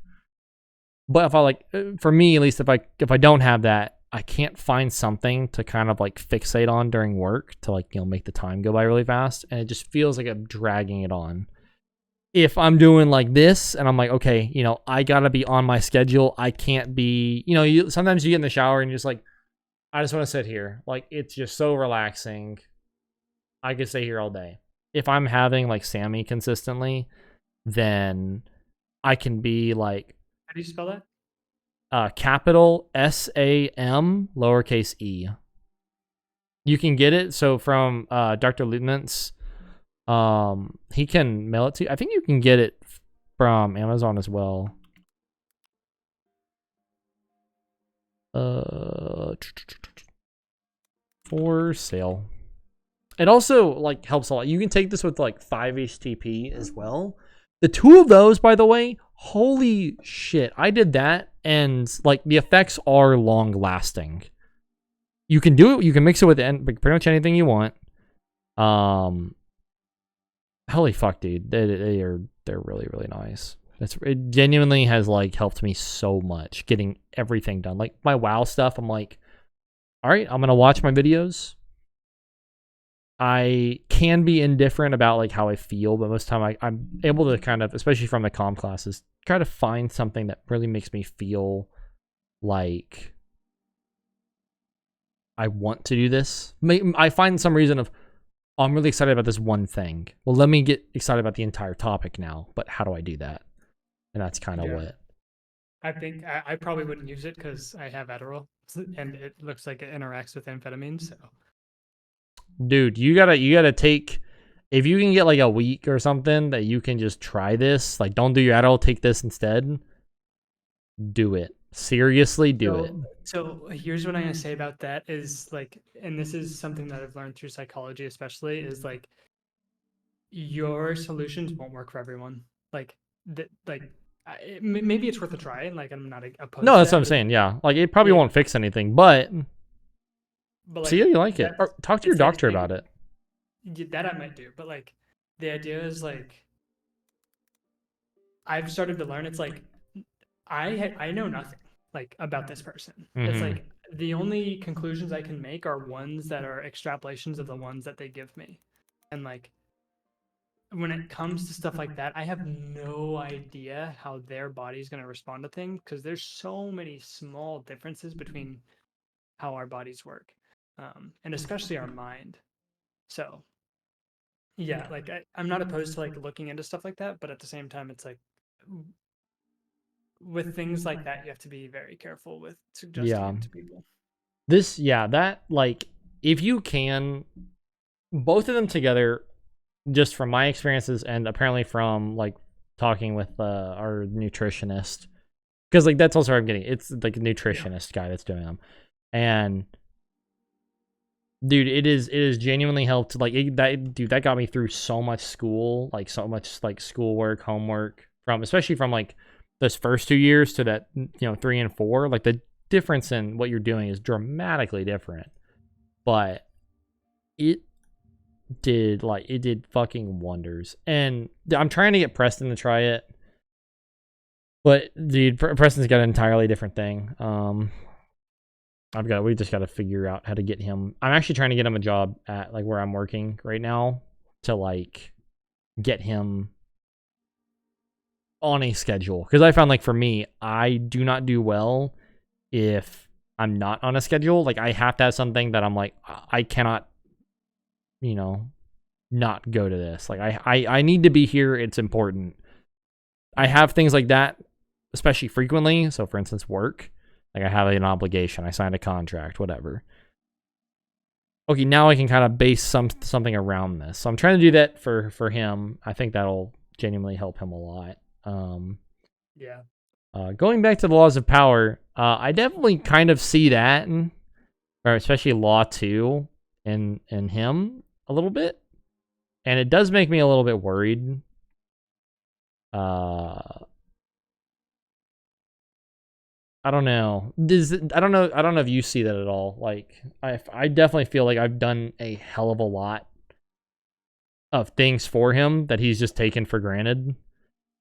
But if I like, for me at least, if I don't have that, I can't find something to kind of like fixate on during work to like, make the time go by really fast. And it just feels like I'm dragging it on. If I'm doing like this and I'm like, okay, I gotta be on my schedule. I can't be, sometimes you get in the shower and you're just like, I just want to sit here. Like, it's just so relaxing. I could stay here all day. If I'm having like Sammy consistently, then I can be like How do you spell that? capital SAM lowercase e. You can get it so from Dr. Lieutenant's. He can mail it to you. I think you can get it from Amazon as well. For sale. It also like helps a lot. You can take this with like 5-HTP as well. The two of those, by the way, holy shit. I did that and like the effects are long lasting. You can do it, you can mix it with pretty much anything you want. Holy fuck, dude. They're really, really nice. It genuinely has like helped me so much getting everything done. Like my WoW stuff, I'm like, all right, I'm gonna watch my videos. I can be indifferent about like how I feel, but most of the time I'm able to kind of, especially from the comm classes, try to find something that really makes me feel like I want to do this. I find some reason of, oh, I'm really excited about this one thing. Well, let me get excited about the entire topic now, but how do I do that? And that's kind of what. I think I probably wouldn't use it because I have Adderall, and it looks like it interacts with amphetamine. So, dude, you gotta take. If you can get like a week or something that you can just try this, like don't do your Adderall, take this instead. Do it. Seriously, do it. So here's what I'm gonna say about that is like, and this is something that I've learned through psychology, especially, is like your solutions won't work for everyone. Like that, like maybe it's worth a try. Like I'm not opposed. No, to that's that, what I'm saying. Yeah, like it probably won't fix anything, but like, see how you like it. Or talk to your doctor about it. That I might do, but like the idea is like I've started to learn. It's like I know nothing like about this person. It's like the only conclusions I can make are ones that are extrapolations of the ones that they give me, and like when it comes to stuff like that, I have no idea how their body's going to respond to things because there's so many small differences between how our bodies work, and especially our mind. So, yeah, like I'm not opposed to like looking into stuff like that, but at the same time, it's like with things like that, you have to be very careful with suggesting it to people. That like if you can, both of them together, just from my experiences and apparently from like talking with our nutritionist, because like that's also what I'm getting. It's like a nutritionist guy that's doing them, and dude, it is genuinely helped. Like that got me through so much school, like so much like schoolwork, homework, from especially from like those first 2 years to that 3 and 4. Like the difference in what you're doing is dramatically different, but it did fucking wonders. And I'm trying to get Preston to try it, but dude, Preston's got an entirely different thing. We just got to figure out how to get him. I'm actually trying to get him a job at like where I'm working right now to like get him on a schedule, because I found like for me, I do not do well if I'm not on a schedule. Like I have to have something that I'm like, I cannot, not go to this. Like I need to be here. It's important. I have things like that, especially frequently. So for instance, work. Like I have an obligation. I signed a contract, whatever. Okay, now I can kind of base something around this. So I'm trying to do that for him. I think that'll genuinely help him a lot. Yeah. Going back to the laws of power, I definitely kind of see that, or especially Law 2 in him a little bit. And it does make me a little bit worried. I don't know. I don't know if you see that at all. Like I definitely feel like I've done a hell of a lot of things for him that he's just taken for granted.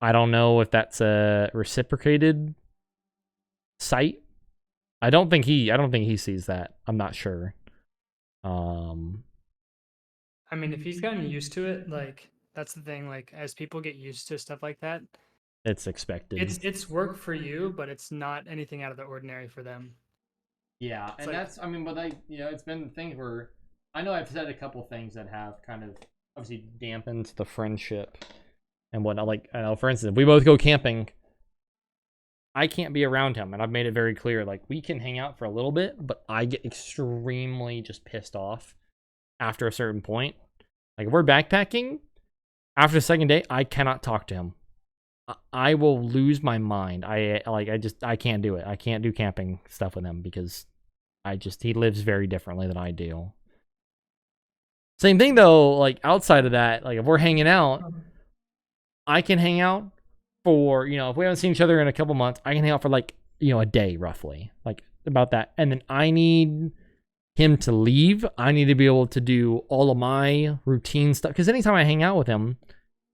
I don't know if that's a reciprocated sight. I don't think he sees that. I'm not sure. I mean, if he's gotten used to it, like that's the thing. Like as people get used to stuff like that, it's expected. It's work for you, but it's not anything out of the ordinary for them. Yeah, and that's but it's been things where I know I've said a couple things that have kind of obviously dampened the friendship and whatnot. Like, I know, for instance, if we both go camping, I can't be around him, and I've made it very clear. Like, we can hang out for a little bit, but I get extremely just pissed off after a certain point. Like, if we're backpacking, after the second day, I cannot talk to him. I will lose my mind. I can't do it. I can't do camping stuff with him because he lives very differently than I do. Same thing though, like outside of that, like if we're hanging out, I can hang out for, if we haven't seen each other in a couple months, I can hang out for like, a day roughly, like about that. And then I need him to leave. I need to be able to do all of my routine stuff. Because anytime I hang out with him,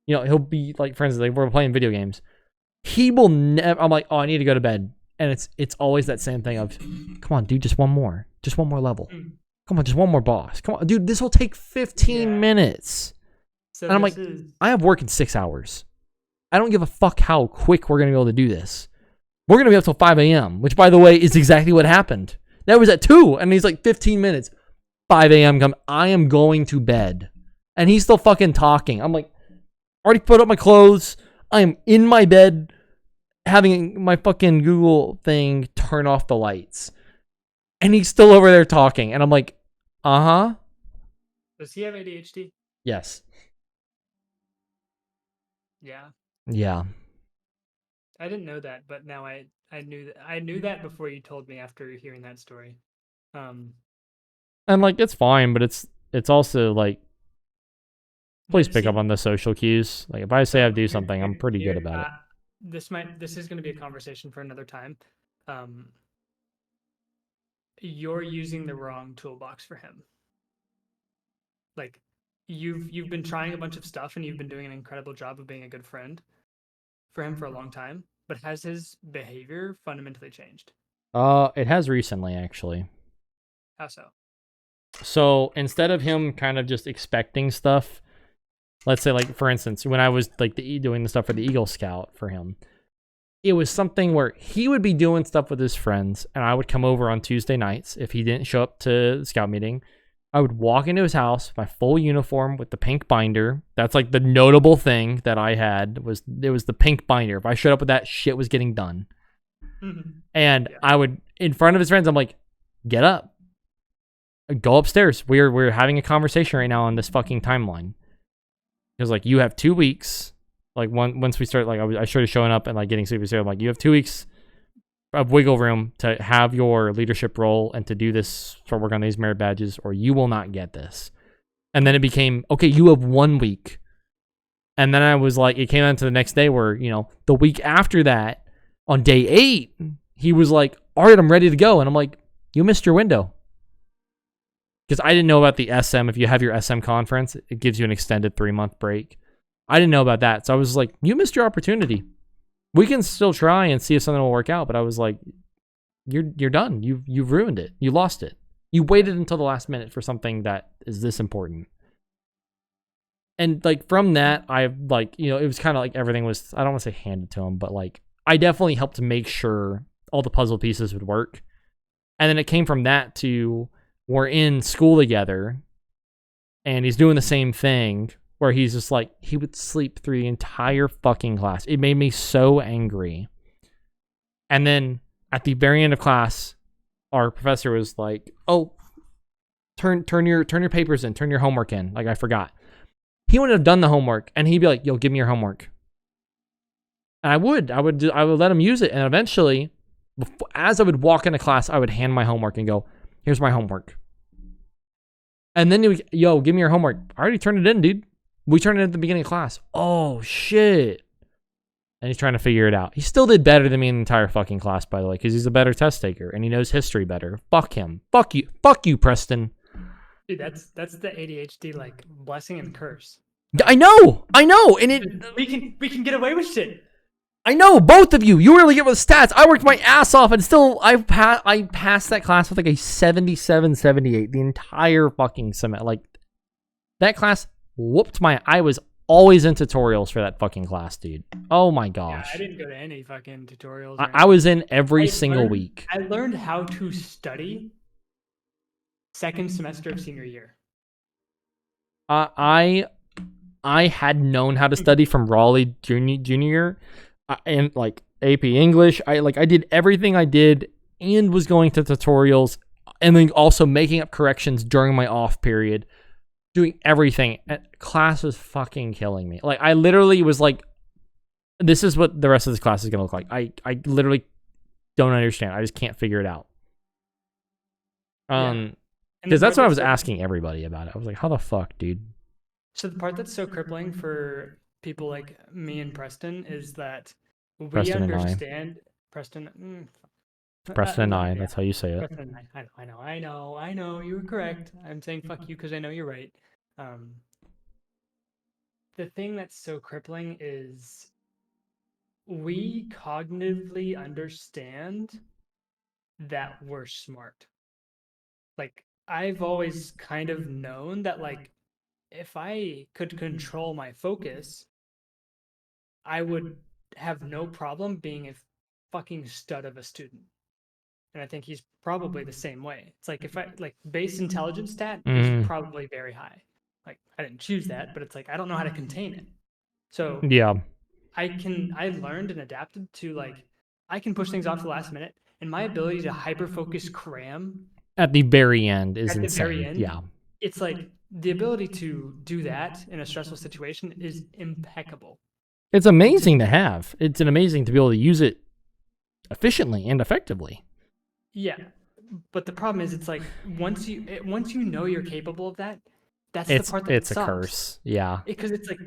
he'll be like, for instance, like we're playing video games. He will never, I'm like, oh, I need to go to bed. And it's always that same thing of, come on, dude, just one more level. Come on, just one more boss. Come on, dude, this will take 15 minutes. So and I'm like, I have work in 6 hours. I don't give a fuck how quick we're going to be able to do this. We're going to be up till 5 a.m., which, by the way, is exactly what happened. That was at 2, and he's like, 15 minutes. 5 a.m. come. I am going to bed. And he's still fucking talking. I'm like, already put up my clothes. I am in my bed having my fucking Google thing turn off the lights. And he's still over there talking. And I'm like, uh-huh. Does he have ADHD? Yes. Yeah. Yeah. I didn't know that, but now I knew that before you told me after hearing that story. And like it's fine, but it's also like please pick up on the social cues. Like if I say I do something, I'm pretty good about it. This is going to be a conversation for another time. You're using the wrong toolbox for him. Like you've been trying a bunch of stuff and you've been doing an incredible job of being a good friend for him for a long time, but has his behavior fundamentally changed? It has recently actually. How so? So instead of him kind of just expecting stuff, let's say like for instance, when I was like doing the stuff for the Eagle Scout for him, it was something where he would be doing stuff with his friends and I would come over on Tuesday nights if he didn't show up to the scout meeting. I would walk into his house, my full uniform with the pink binder. That's like the notable thing that I had was the pink binder. If I showed up with that, shit was getting done. Mm-hmm. And yeah. I would, in front of his friends, I'm like, get up. Go upstairs. We're having a conversation right now on this fucking timeline. Because like you have 2 weeks. Like once we start, like I started showing up and like getting sleepy. So I'm like, you have 2 weeks of wiggle room to have your leadership role and to do this, start work on these merit badges, or you will not get this. And then it became, okay, you have 1 week. And then I was like, it came on to the next day where, the week after that, on day 8, he was like, all right, I'm ready to go. And I'm like, you missed your window. Because I didn't know about the SM. If you have your SM conference, it gives you an extended 3-month break. I didn't know about that. So I was like, you missed your opportunity. We can still try and see if something will work out. But I was like, you're done. You've ruined it. You lost it. You waited until the last minute for something that is this important. And like from that, I've like, it was kind of like everything was, I don't want to say handed to him, but like I definitely helped to make sure all the puzzle pieces would work. And then it came from that to we're in school together and he's doing the same thing where he's just like, he would sleep through the entire fucking class. It made me so angry. And then at the very end of class, our professor was like, oh, turn your papers in, turn your homework in. Like I forgot. He wouldn't have done the homework and he'd be like, yo, give me your homework. And I would let him use it. And eventually, as I would walk into class, I would hand my homework and go, here's my homework. And then he would, yo, give me your homework. I already turned it in, dude. We turned it at the beginning of class. Oh, shit. And he's trying to figure it out. He still did better than me in the entire fucking class, by the way, because he's a better test taker and he knows history better. Fuck him. Fuck you. Fuck you, Preston. Dude, that's the ADHD, like, blessing and curse. I know. And we can get away with shit. I know, both of you. You really get with stats. I worked my ass off and still I passed that class with like a 77, 78 the entire fucking semester. Like that class whooped I was always in tutorials for that fucking class, dude. Oh my gosh. Yeah, I didn't go to any fucking tutorials. I was in every single week. I learned how to study second semester of senior year. I I had known how to study from Raleigh Junior, and like AP English, I did everything I did and was going to tutorials and then also making up corrections during my off period, doing everything. Class was fucking killing me. Like I literally was like, this is what the rest of this class is going to look like. I literally don't understand. I just can't figure it out. Because that's what I was asking everybody about it. I was like, how the fuck, dude? So the part that's so crippling for people like me and Preston is that we Preston and I. understand Preston. Preston and I. Yeah, That's how you say it. Preston and I know. You were correct. I'm saying fuck you because I know you're right. The thing that's so crippling is we cognitively understand that we're smart. Like, I've always kind of known that, like, if I could control my focus, I would have no problem being a fucking stud of a student. And I think he's probably the same way. It's like, if I, like, base intelligence stat is probably very high. Like, I didn't choose that, but it's like, I don't know how to contain it. So, yeah. I learned and adapted to, like, I can push things off to the last minute, and my ability to hyper-focus cram at the very end is at the insane. very end, yeah. It's like the ability to do that in a stressful situation is impeccable. It's amazing to have. It's amazing to be able to use it efficiently and effectively. Yeah, but the problem is, it's like once you know you're capable of that, that's the part that it's sucks. A curse. Yeah, because it's like,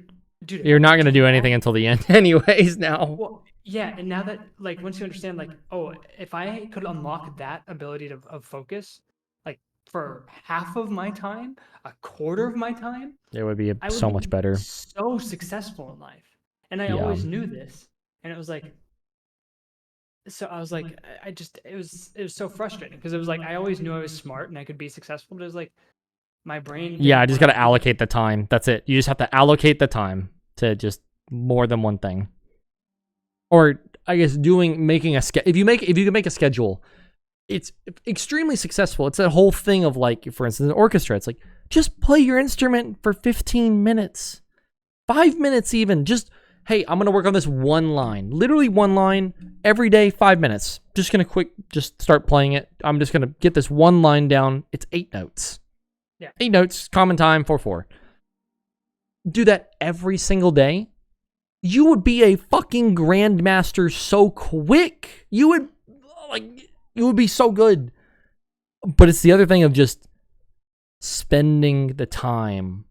dude, you're not gonna do anything until the end, anyways. Now. Well, yeah, and now that, like, once you understand, like, oh, if I could unlock that ability of focus, like, for half of my time, a quarter of my time, it would be so much better. So successful in life. And I always knew this. And it was like, so I was like, it was so frustrating because it was like, I always knew I was smart and I could be successful, but it was like, my brain. Yeah, I just got to allocate the time. That's it. You just have to allocate the time to just more than one thing. Or I guess making a if you can make a schedule, it's extremely successful. It's a whole thing of, like, for instance, an orchestra. It's like, just play your instrument for 15 minutes, 5 minutes even. Just, hey, I'm gonna work on this one line, literally one line every day, 5 minutes. Just gonna just start playing it. I'm just gonna get this one line down. It's 8 notes. Yeah, 8 notes, common time, 4/4. Do that every single day. You would be a fucking grandmaster so quick. You would be so good. But it's the other thing of just spending the time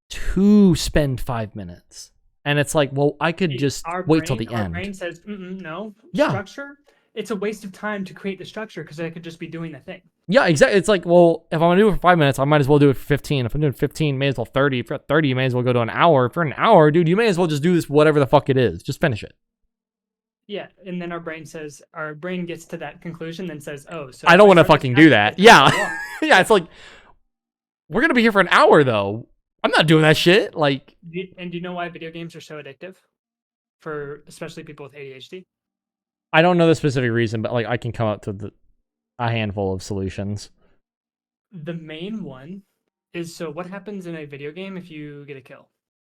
to spend 5 minutes. And it's like, well, I could just wait till the end. Our brain says, no. Yeah. Structure? It's a waste of time to create the structure because I could just be doing the thing. Yeah, exactly. It's like, well, if I'm going to do it for 5 minutes, I might as well do it for 15. If I'm doing 15, may as well 30. If you're at 30, you may as well go to an hour. For an hour, dude, you may as well just do this, whatever the fuck it is. Just finish it. Yeah, and then our brain gets to that conclusion and says, oh, so I don't want to fucking do that. Yeah. Yeah, it's like, we're going to be here for an hour, though. I'm not doing that shit. Like, and do you know why video games are so addictive for especially people with ADHD? I don't know the specific reason, but, like, I can come up to a handful of solutions. The main one is, so what happens in a video game if you get a kill?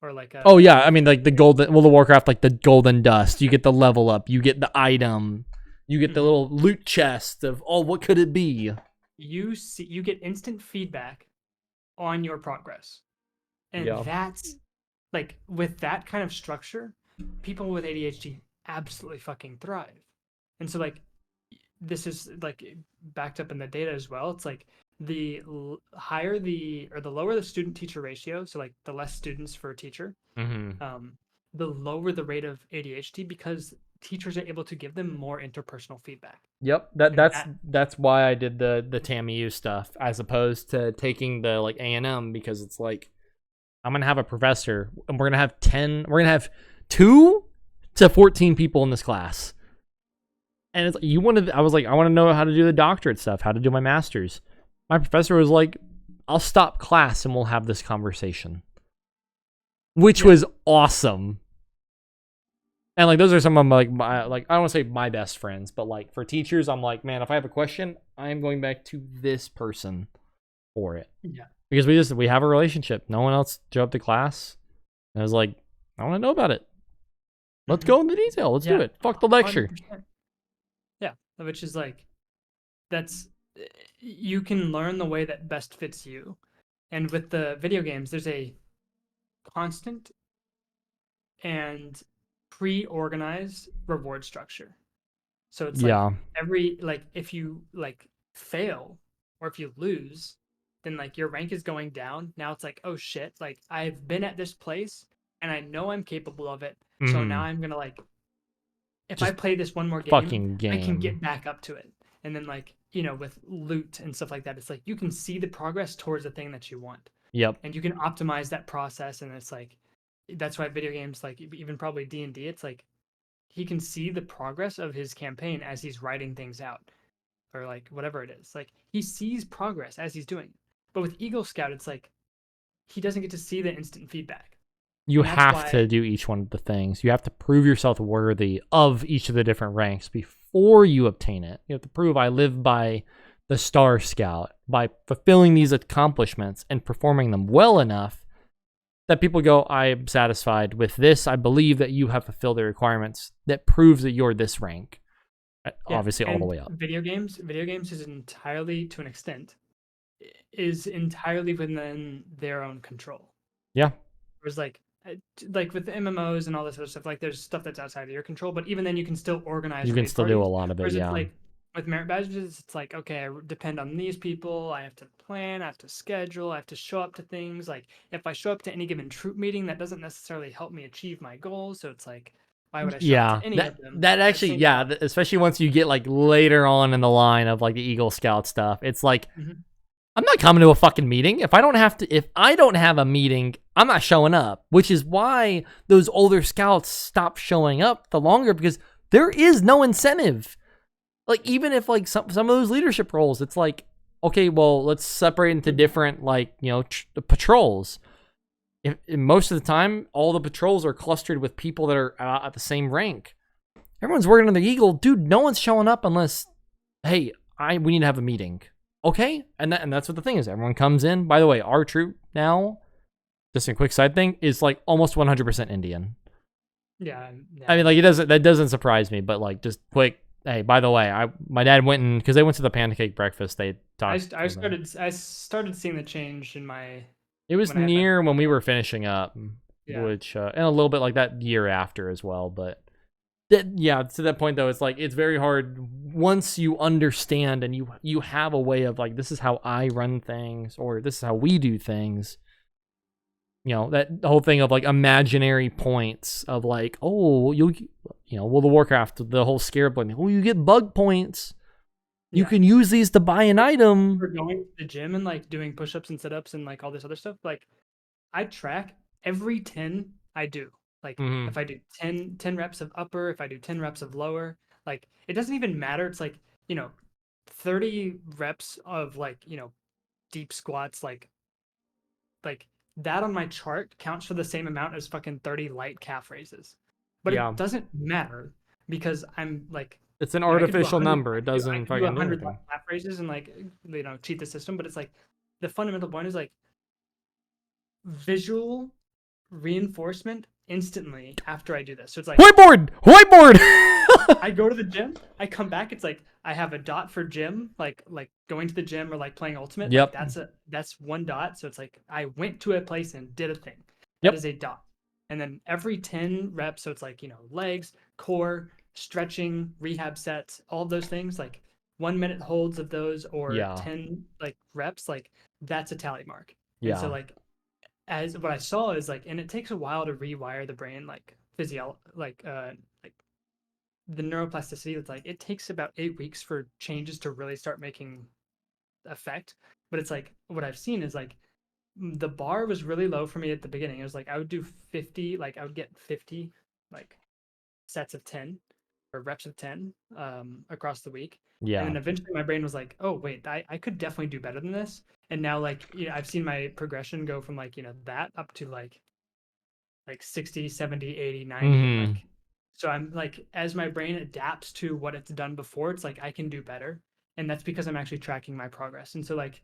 Or like oh yeah, I mean, like the Warcraft, like the golden dust. You get the level up, you get the item, you get the little loot chest of, oh, what could it be? You get instant feedback on your progress. And that's, like, with that kind of structure, people with ADHD absolutely fucking thrive. And so, like, this is, like, backed up in the data as well. It's like, the lower the student teacher ratio, so, like, the less students for a teacher, the lower the rate of ADHD, because teachers are able to give them more interpersonal feedback. Yep, that's why I did the TAMU stuff as opposed to taking the, like, A&M, because it's like, I'm gonna have a professor and we're gonna have 2 to 14 people in this class, and it's like, I was like, I want to know how to do the doctorate stuff, how to do my master's. My professor was like, I'll stop class and we'll have this conversation, which was awesome. And, like, those are some of my, I don't want to say my best friends, but, like, for teachers, I'm like, man, if I have a question, I am going back to this person for it. Yeah. Because we have a relationship. No one else showed up to class. And I was like, I want to know about it. Let's Mhm. go into detail. Let's do Yeah, it. Fuck the lecture. 100%. Yeah, which is like that's you can learn the way that best fits you. And with the video games, there's a constant and pre-organized reward structure. So it's like Yeah. every like if you like fail or if you lose, then like your rank is going down. Now it's like, oh shit, like I've been at this place and I know I'm capable of it. So now Mm-hmm. I'm gonna like if I Just play this one more game, fucking I can game. get back up to it. And then like, with loot and stuff like that, it's like you can see the progress towards the thing that you want. Yep. And you can optimize that process and it's like that's why video games like even probably D&D, it's like he can see the progress of his campaign as he's writing things out or like whatever it is. Like he sees progress as he's doing. But with Eagle Scout, it's like he doesn't get to see the instant feedback. You And that's have why to do each one of the things. You have to prove yourself worthy of each of the different ranks before you obtain it. You have to prove I live by the Star Scout by fulfilling these accomplishments and performing them well enough that people go, I'm satisfied with this. I believe that you have fulfilled the requirements that proves that you're this rank. yeah, Obviously, all the and way up. video games is entirely to an extent is entirely within their own control. Yeah. Whereas like with the MMOs and all this other stuff, like there's stuff that's outside of your control, but even then you can still organize You can raid still do a parties. lot of it. Whereas it's Yeah. like with merit badges, it's like, okay, depend on these people. I have to plan, I have to schedule, I have to show up to things. Like if I show up to any given troop meeting, that doesn't necessarily help me achieve my goals. So it's like, why would I show up Yeah, to any that of them? that But actually, same yeah, time, especially once you get like later on in the line of like the Eagle Scout stuff, it's like mhm. I'm not coming to a fucking meeting if I don't have a meeting, I'm not showing up. Which is why those older scouts stop showing up the longer because there is no incentive. Like even if like some of those leadership roles, it's like okay, well let's separate into different like patrols. If most of the time, all the patrols are clustered with people that are at the same rank. Everyone's working on the Eagle, dude. No one's showing up unless, hey, we need to have a meeting, okay? And that's what the thing is. Everyone comes in. By the way, our troop now, just a quick side thing, is like almost 100% Indian. Yeah, I mean, yeah. like that doesn't surprise me, but like just quick. Hey, by the way, my dad went in because they went to the pancake breakfast. They talked. I started seeing the change in my It was when I had my near first when we kid. were finishing up, Yeah. which and a little bit like that year after as well. But yeah, to that point though, it's like it's very hard once you understand and you have a way of like this is how I run things or this is how we do things. That whole thing of like imaginary points of like, oh, World of Warcraft, the whole scare point. Oh, you get bug points. You Yeah. can use these to buy an item. For going to the gym and like doing push-ups and sit-ups and like all this other stuff, like I track every 10 I do. Like Mm-hmm. if I do 10 reps of upper, if I do 10 reps of lower, like it doesn't even matter. It's like, 30 reps of like, deep squats, like that on my chart counts for the same amount as fucking 30 light calf raises. But Yeah, it doesn't matter because I'm like, it's an I could do artificial 100 number. It I doesn't could do fucking do 100 anything. calf raises and like, cheat the system, but it's like the fundamental point is like visual reinforcement instantly after I do this. So it's like Whiteboard. I go to the gym, I come back, it's like I have a dot for gym, like going to the gym or like playing ultimate. Like Yep. that's one dot. So it's like I went to a place and did a thing. That Yep. is a dot. And then every 10 reps, so it's like, legs, core, stretching, rehab sets, all of those things, like 1 minute holds of those or Yeah. 10 like reps, like that's a tally mark. And so Yeah. like as what I saw is like, and it takes a while to rewire the brain, like like the neuroplasticity. It's like it takes about 8 weeks for changes to really start making effect. But it's like what I've seen is like the bar was really low for me at the beginning. It was like I would do 50, like I would get 50 like sets of 10 or reps of 10 across the week. And Yeah. then eventually my brain was like, oh wait, I could definitely do better than this. And now like I've seen my progression go from like that up to like 60, 70, 80, 90 and Mm-hmm. like so I'm like as my brain adapts to what it's done before, it's like I can do better. And that's because I'm actually tracking my progress. And so like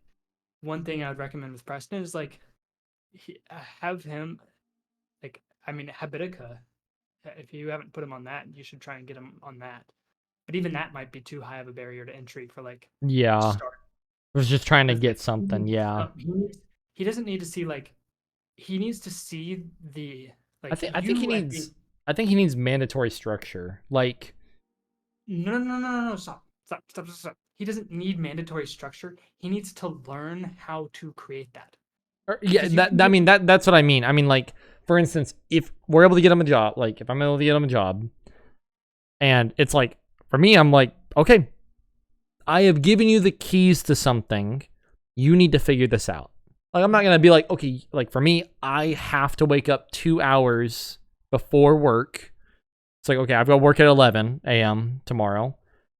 one thing I would recommend with Preston is like have him like I mean, Habitica. If you haven't put him on that, you should try and get him on that. But even that might be too high of a barrier to entry for like Yeah. start. I was just trying to 'Cause, get like, something. Yeah. he doesn't need to see like he needs to see the I like think I think he you as needs I think he needs mandatory structure. Like no, stop. He doesn't need mandatory structure. He needs to learn how to create that. yeah, Because you can I get mean that's what I mean. I mean, like, for instance, if we're able to get him a job, like if I'm able to get him a job, and it's like for me, I'm like, okay, I have given you the keys to something. You need to figure this out. Like I'm not gonna be like, okay, like for me, I have to wake up 2 hours before work. It's like, okay, I've got to work at 11 a.m. tomorrow.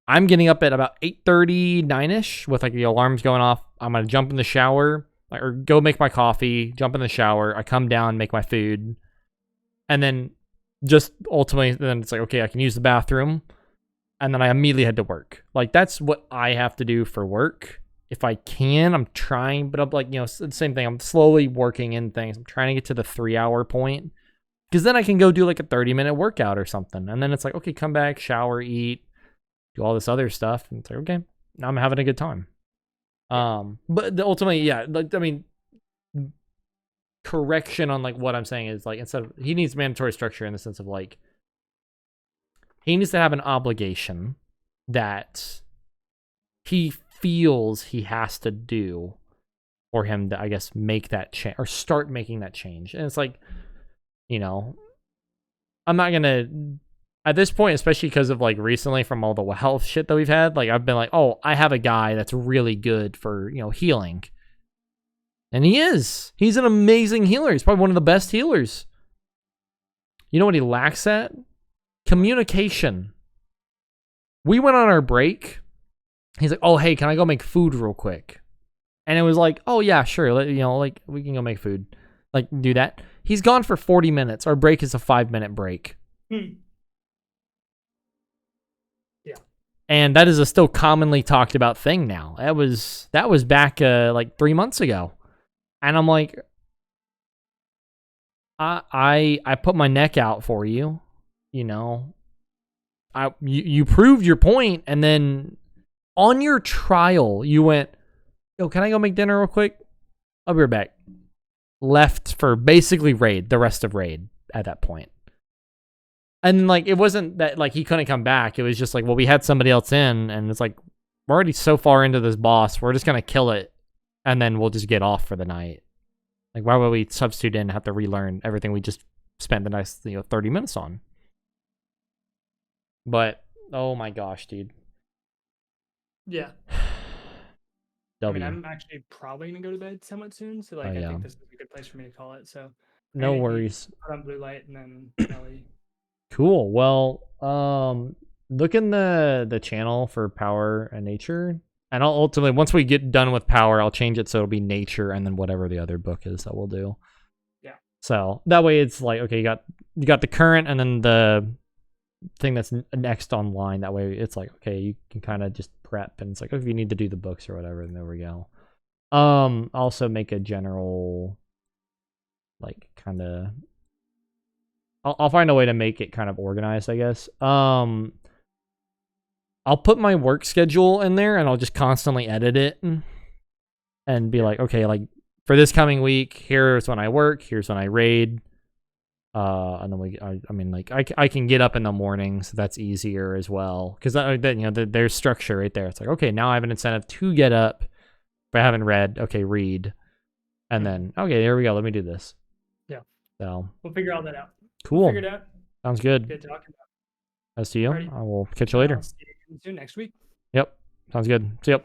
I'm getting up at about 8:30, 9ish with like the alarms going off. I'm gonna jump in the shower or go make my coffee, jump in the shower. I come down, make my food, and then just ultimately, then it's like, okay, I can use the bathroom, and then I immediately head to work. Like that's what I have to do for work. If I can, I'm trying, but I'm like, the same thing. I'm slowly working in things. I'm trying to get to the 3 hour point because then I can go do like a 30-minute workout or something. And then it's like, okay, come back, shower, eat, do all this other stuff. And it's like, okay, now I'm having a good time. But ultimately, yeah, like, I mean, correction on like what I'm saying is like, instead of, he needs mandatory structure in the sense of like, he needs to have an obligation that he feels he has to do for him to, I guess, make that change or start making that change. And it's like, I'm not gonna at this point, especially because of like recently from all the health shit that we've had, like I've been like, oh, I have a guy that's really good for healing, and he's an amazing healer. He's probably one of the best healers. You know what he lacks at? Communication. We went on our break. He's like, oh, hey, can I go make food real quick? And it was like, oh, yeah, sure. Like, we can go make food. Like, do that. He's gone for 40 minutes. Our break is a 5-minute break. Yeah. And that is a still commonly talked about thing now. That was back like 3 months ago. And I'm like, I put my neck out for you. You proved your point, and then on your trial, you went, yo, can I go make dinner real quick? I'll be right back. Left for basically raid, the rest of raid at that point. And like, it wasn't that like he couldn't come back. It was just like, well, we had somebody else in, and it's like, we're already so far into this boss. We're just going to kill it, and then we'll just get off for the night. Like, why would we substitute in and have to relearn everything we just spent the next 30 minutes on? But, oh my gosh, dude. Yeah. W. I mean, I'm actually probably gonna go to bed somewhat soon, so like I think this is a good place for me to call it. So no worries. Put on blue light and then Ellie. Cool. Well, look in the channel for Power and Nature, and I'll ultimately, once we get done with Power, I'll change it so it'll be Nature and then whatever the other book is that we'll do. Yeah. So that way it's like, okay, you got the current and then the thing that's next online. That way it's like, okay, you can kind of just prep, and it's like, okay, if you need to do the books or whatever, then there we go. Also make a general, like, kind of, I'll find a way to make it kind of organized, I guess. I'll put my work schedule in there, and I'll just constantly edit it and be like, okay, like for this coming week, here's when I work, here's when I raid. And then I mean, like I can get up in the morning, so that's easier as well. Because there's structure right there. It's like, okay, now I have an incentive to get up. If I haven't read, okay, read, and then okay, there we go. Let me do this. Yeah. So we'll figure all that out. Cool. We'll figure it out. Sounds good. Good talking about. As to you. Alrighty. I will catch you later. I'll see you soon next week. Yep. Sounds good. See you.